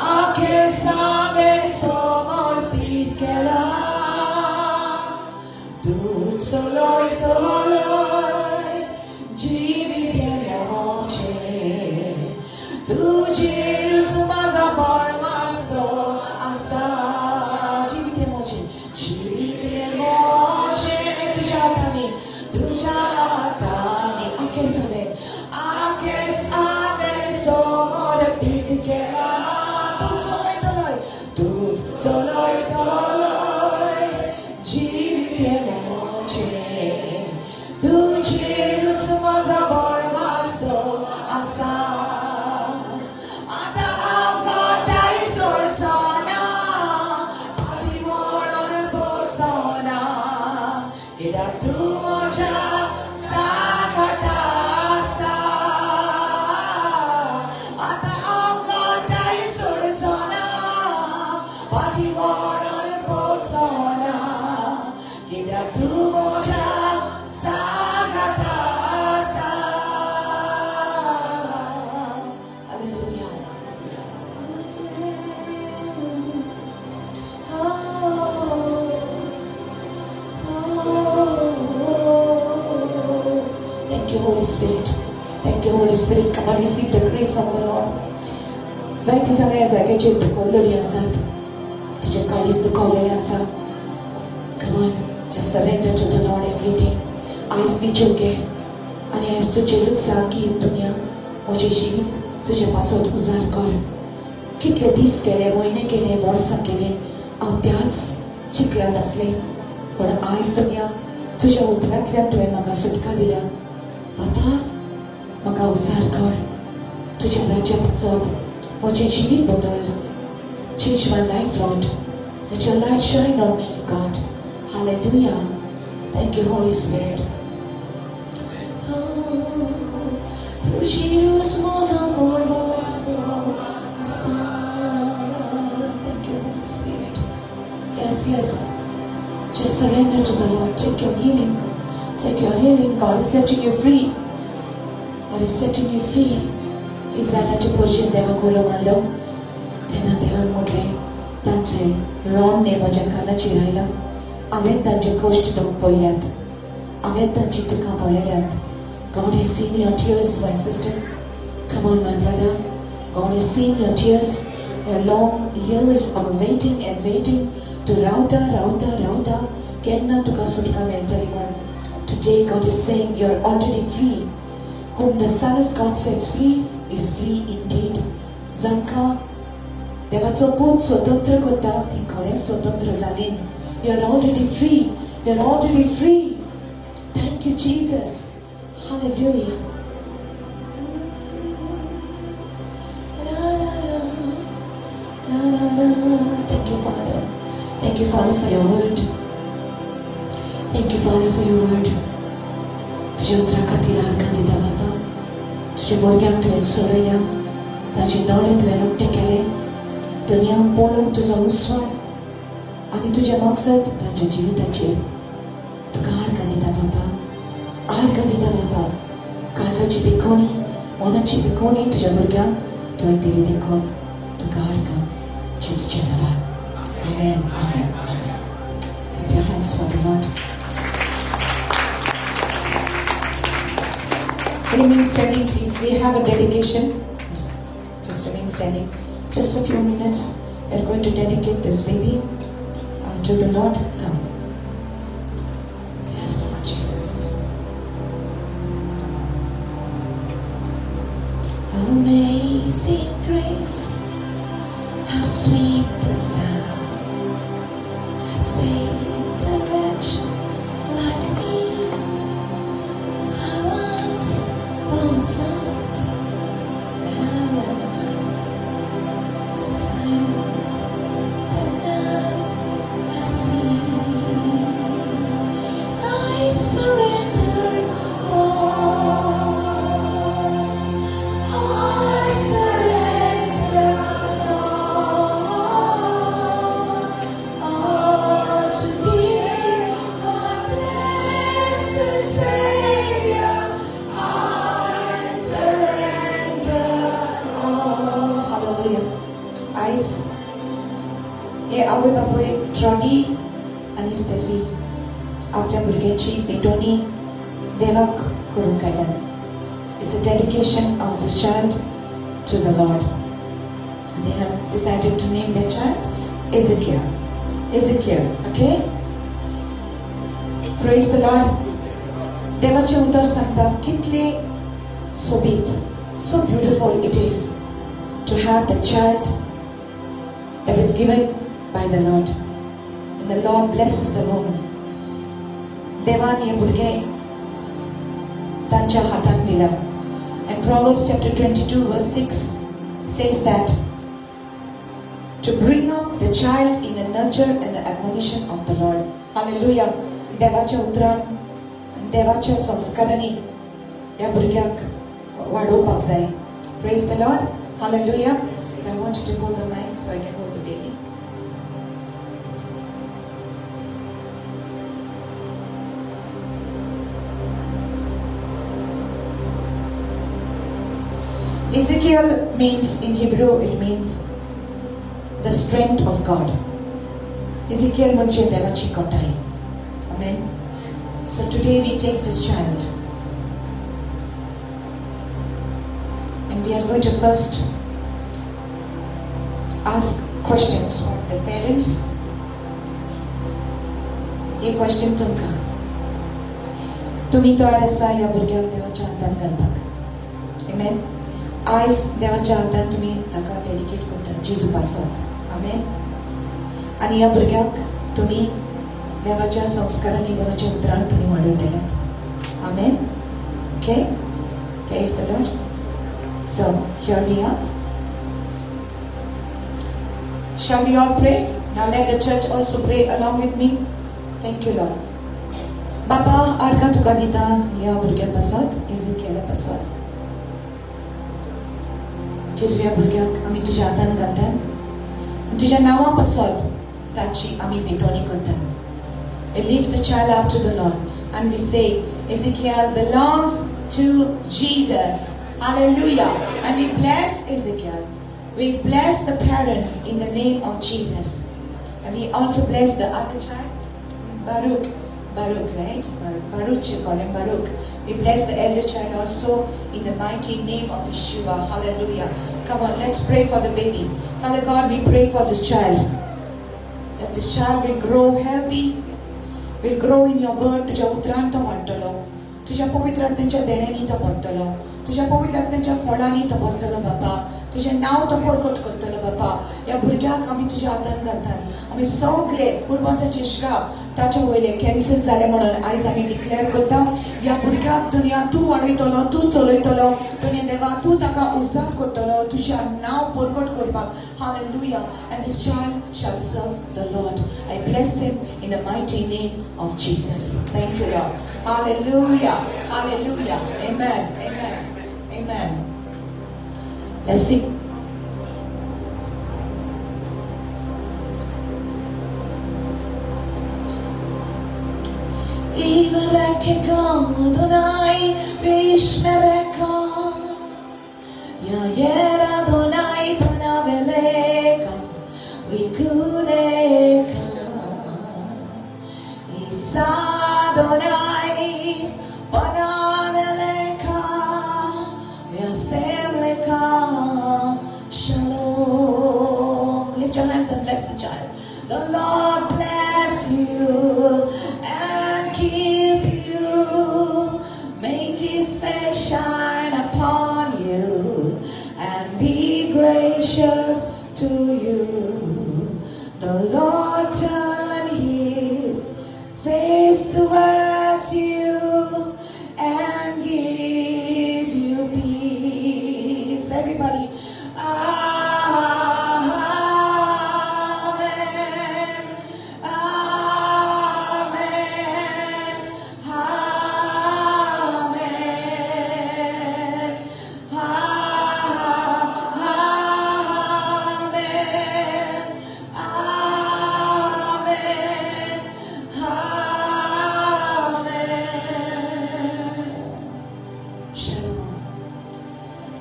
आखे सावे समर्पित केला. तूच सोलोय तोलोय जीवित ये मुझे तुझी रुच माझा परमासो आसा. जीवित ये मुझे तुझ्या हाताने आखे सावे समर्पित केला. तूच सोलोय तोलोय जीवित ये मुझे तुझी रुच माझा परमासो आसा. आता अवघटाई सोडचना पाठी मोडून पोचना. कित्याक तू म्हज्या सांगात आसा. आता अवघटाई सोडचना पाठी मोडून पोचना. कित्याक तू म्हज्या सांगात आसा. Hallelujah. Thank you, Holy Spirit. Thank you, Holy Spirit. Come on, receive the grace of the Lord. Zaite सगळ्या जागेचे दुखवलेले असतात. तुझे काळीज दुखवलेले असतात. Come on, just surrender to the Lord everything. Eyes बिचोके आणि आज तू जेजूक सांग की दुनिया म्हजे जीवित तुझ्या पासून उजार कर. कितले दीस केले, म्हयने केले, वर्सां केले हांव त्याच चिखलांत असले. पण आज दुनिया तुझ्या उतरांतल्यान तुवें म्हाका सुटका दिल्या. आता म्हाका उजार कर. तुझ्या राज्या पासून म्हजें जिवीत बदल. Change my life, Lord. Let your light shine on me, God. Hallelujah. Thank you, Holy Spirit. Thank you, Holy Spirit. Yes, yes. Just surrender to the Lord. Take your healing. Take your healing. God is setting you free. God is setting you free. Israel portion deva kolomalo. Tena devan modre. तांचे रोमने म्हज्या कानाचेर आयला. हांवें तांचे कश्ट पळयल्यात. हांवें तांची दुखां पळयल्यात. God has seen your tears, my sister. Come on, my brother. God has seen your tears, your long years of waiting and waiting to rauta. Kenna tuka sutka meltari man. Today God is saying you are already free. Whom the Son of God sets free is free indeed. Zanka, देवाचो पूत स्वतंत्र करता ती खरें स्वतंत्र जाली. You are already free. You are already free. Thank you, Jesus. Hallelujah. Thank you, Father. Thank you, Father, for your word. Thank you, Father, for your word. तुझे उतरा खातीर आर्गां दिता बाबा. तुझे भुरग्यांक तुवें सवयल्या. तांचे दोळे तुवें उक्ते केले. दुनियांक पळोवंक तुजो उसवाड आनी तुजें मकसद तांच्या जिविताचेर. तुका आर्गां दिता बाबा. आर्गां दिता बाबा. काळजाची पिकोवणी, मनाची पिकोवणी तुज्या भुरग्यांक तुवें दिली देखून तुका आर्गां. जेजूच्या नांवान. Amen. Amen. Clap your hands for the Lord. Remain standing, please. We have a dedication. Just remain standing. Just a few minutes. We are going to dedicate this baby to the Lord. Come. Yes, Lord Jesus. Amazing grace, how sweet the sound that saved a wretch like me. I once was lost, and I was blind, but now I see. I surrender all. I surrender all to Thee, my blessed Savior. I surrender all. Hallelujah. Eyes. हे आवय बापूय ट्रॉडी आनी Steffi आपल्या भुरग्याची पेटोवणी देवाक करूंक आयल्या. It's a dedication of this child to the Lord. They have decided to name their child Ezekiel. Ezekiel, okay? Praise the Lord. देवाचे उतर सांगता कितले सोबीत, so beautiful it is to have the child that is given by the Lord. And the Lord blesses the womb. देवान हे भुरगें तांच्या हातांत दिला. And Proverbs chapter 22 verse 6 says that to bring up the child in the nurture and the admonition of the Lord. Hallelujah. देवाच्या उतरान, देवाच्या संस्कारांनी ह्या भुरग्याक वाडोवपाक जाय. Praise the Lord. Hallelujah. So I want you to hold the mic so I can hold the baby. Ezekiel means, in Hebrew, it means the strength of God. Ezekiel म्हणजे देवाची कोटाई. Amen. So today we take this child and we are going to first ask questions from the parents. ये question तुमका. तुम्ही तयार आसा ह्या भुरग्याक देवाच्या हातांत घालपाक. Amen. आयज देवाच्या हातांत तुम्ही ताका डेडिकेट करता जेजू पासून. आमेन. आनी ह्या भुरग्याक तुम्ही देवाच्या संस्कारांनी देवाच्या उतरान तुम्ही वाडयतले. आमेन. Okay. Praise the Lord. So here we are. Shall we all pray? Now let the church also pray along with me. Thank you, Lord. बाबा आर्गां तुका दिता ह्या भुरग्या पासून, एजेकियला पासून. जेजू ह्या भुरग्याक आमी तुज्या हातान घालता. तुज्या नांवा पासून ताची आमी भेटवणी करता. We lift the child up to the Lord and we say, Ezekiel belongs to Jesus. Hallelujah. And we bless Ezekiel We bless the parents in the name of Jesus. And we also bless the other child, Baruch, right? Baruch, you call him Baruch. We bless the elder child also in the mighty name of Yeshua. Hallelujah. Come on, let's pray for the baby. Father God, we pray for this child. That this child will grow healthy, will grow in your word. तुझ्या उतरांत वाढतलो, तुझ्या पवित्र आत्म्याच्या देण्यानी तो बदतलो, तुझ्या पवित्र आत्म्याच्या फळांनी तो बदतलो बापा. तुझे नाव तो परगट करतलो बापा. या भुरग्याक आमी तुझ्या हातान घालतात. आमी सगळे पुर्वजाचे श्राप ताचे वयले कॅन्सल जाले म्हणून आयज आमी डिक्लेअर करता. या भुरग्याक दुनिया तूं वाडयतलो, तूं चलयतलो. दुनिया देवा तूं ताका उजार करतलो तुझ्या नाव परगट करपाक. Hallelujah. And this child shall serve the Lord. I bless him in the mighty name of Jesus. Thank you, Lord. Hallelujah. Hallelujah. Amen. Amen. Amen. Let's sing. Ivarekegam Adonai Vishmereka Yayer Adonai Panaveleka Vikuneka Isa Adonai Panaveleka Vyasemleka Shalom. Lift your hands and bless the child. The Lord bless you and keep you. Make his face shine upon you and be gracious to you. The Lord turn his face towards you and give you peace. Everybody.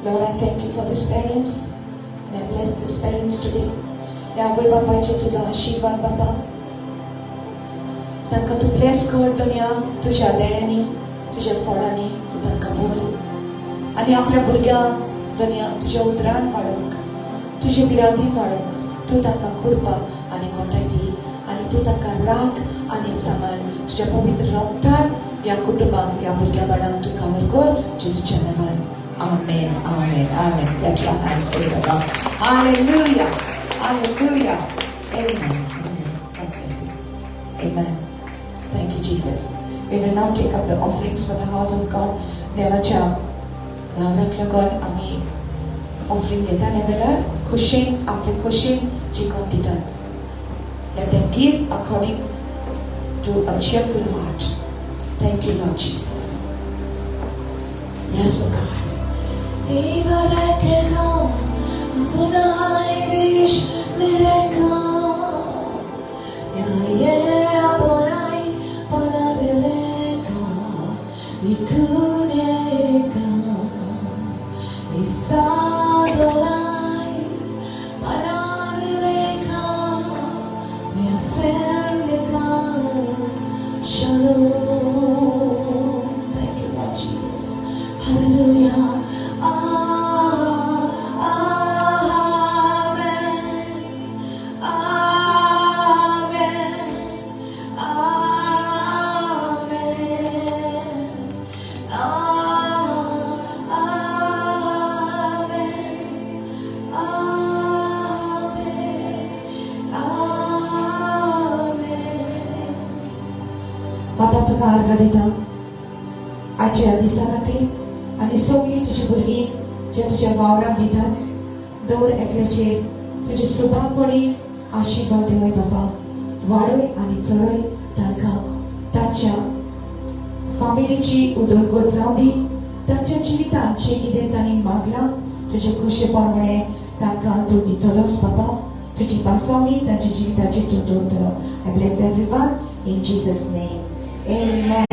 Lord, I thank you for these parents, and I bless these parents today. Yahweh बापाचे तुझा आशीर्वाद बाबा. तांकां तूं bless कर दुनिया तुझ्या देण्यानी, तुझ्या फळांनी तूं तांकां बोल. आनी आपल्या भुरग्यांक दुनिया तुझ्या उतरान वाडोवंक, तुजे बिरादीन वाडोवंक तूं तांकां कृपा आनी मोठाय दी. आनी तूं तांकां राख आनी सांबाळ. तुझ्या पवित्र रक्तान ह्या कुटुंबाक, ह्या भुरग्या बाळांक तूं कवर कर जेजूच्या नांवान. Amen, amen, amen. Let your hands say the Lord. Hallelujah, hallelujah. Amen, amen. God bless you. Amen. Thank you, Jesus. We will now take up the offerings for the house of God. देवाच्या नावाक लागून आमी offering दिता जाल्यार खुशेन आपले खुशेन जी कोण दितात. Let them give according to a cheerful heart. Thank you, Lord Jesus. Yes, O God. Ivarekegam Adonai Vishmereka Yayer Adonai Panaveleka Vikuneka Isa Adonai Panaveleka Vyasemleka Shalom. Thank you, Lord Jesus. Hallelujah. बाबा तुका आर्गां दिता आजच्या दिसा खातीर आनी सगळीं तुजी भुरगीं जे तुज्या वावरांत दितात. दवर एकल्याचेर तुजे सुभापणी आशिर्वाद देवय बाबा. वाडय आनी चडय तांकां तांच्या फामिलीची उदरगत जावं दी. तांच्या जिवितांत जें कितें तांणी मागलां तुजे खुशेपणाने तांकां तूं दितलोस बाबा. तुजी पासवणी तांच्या जिविताचेर तूं दवरतलो. I bless everyone in Jesus name. Amen.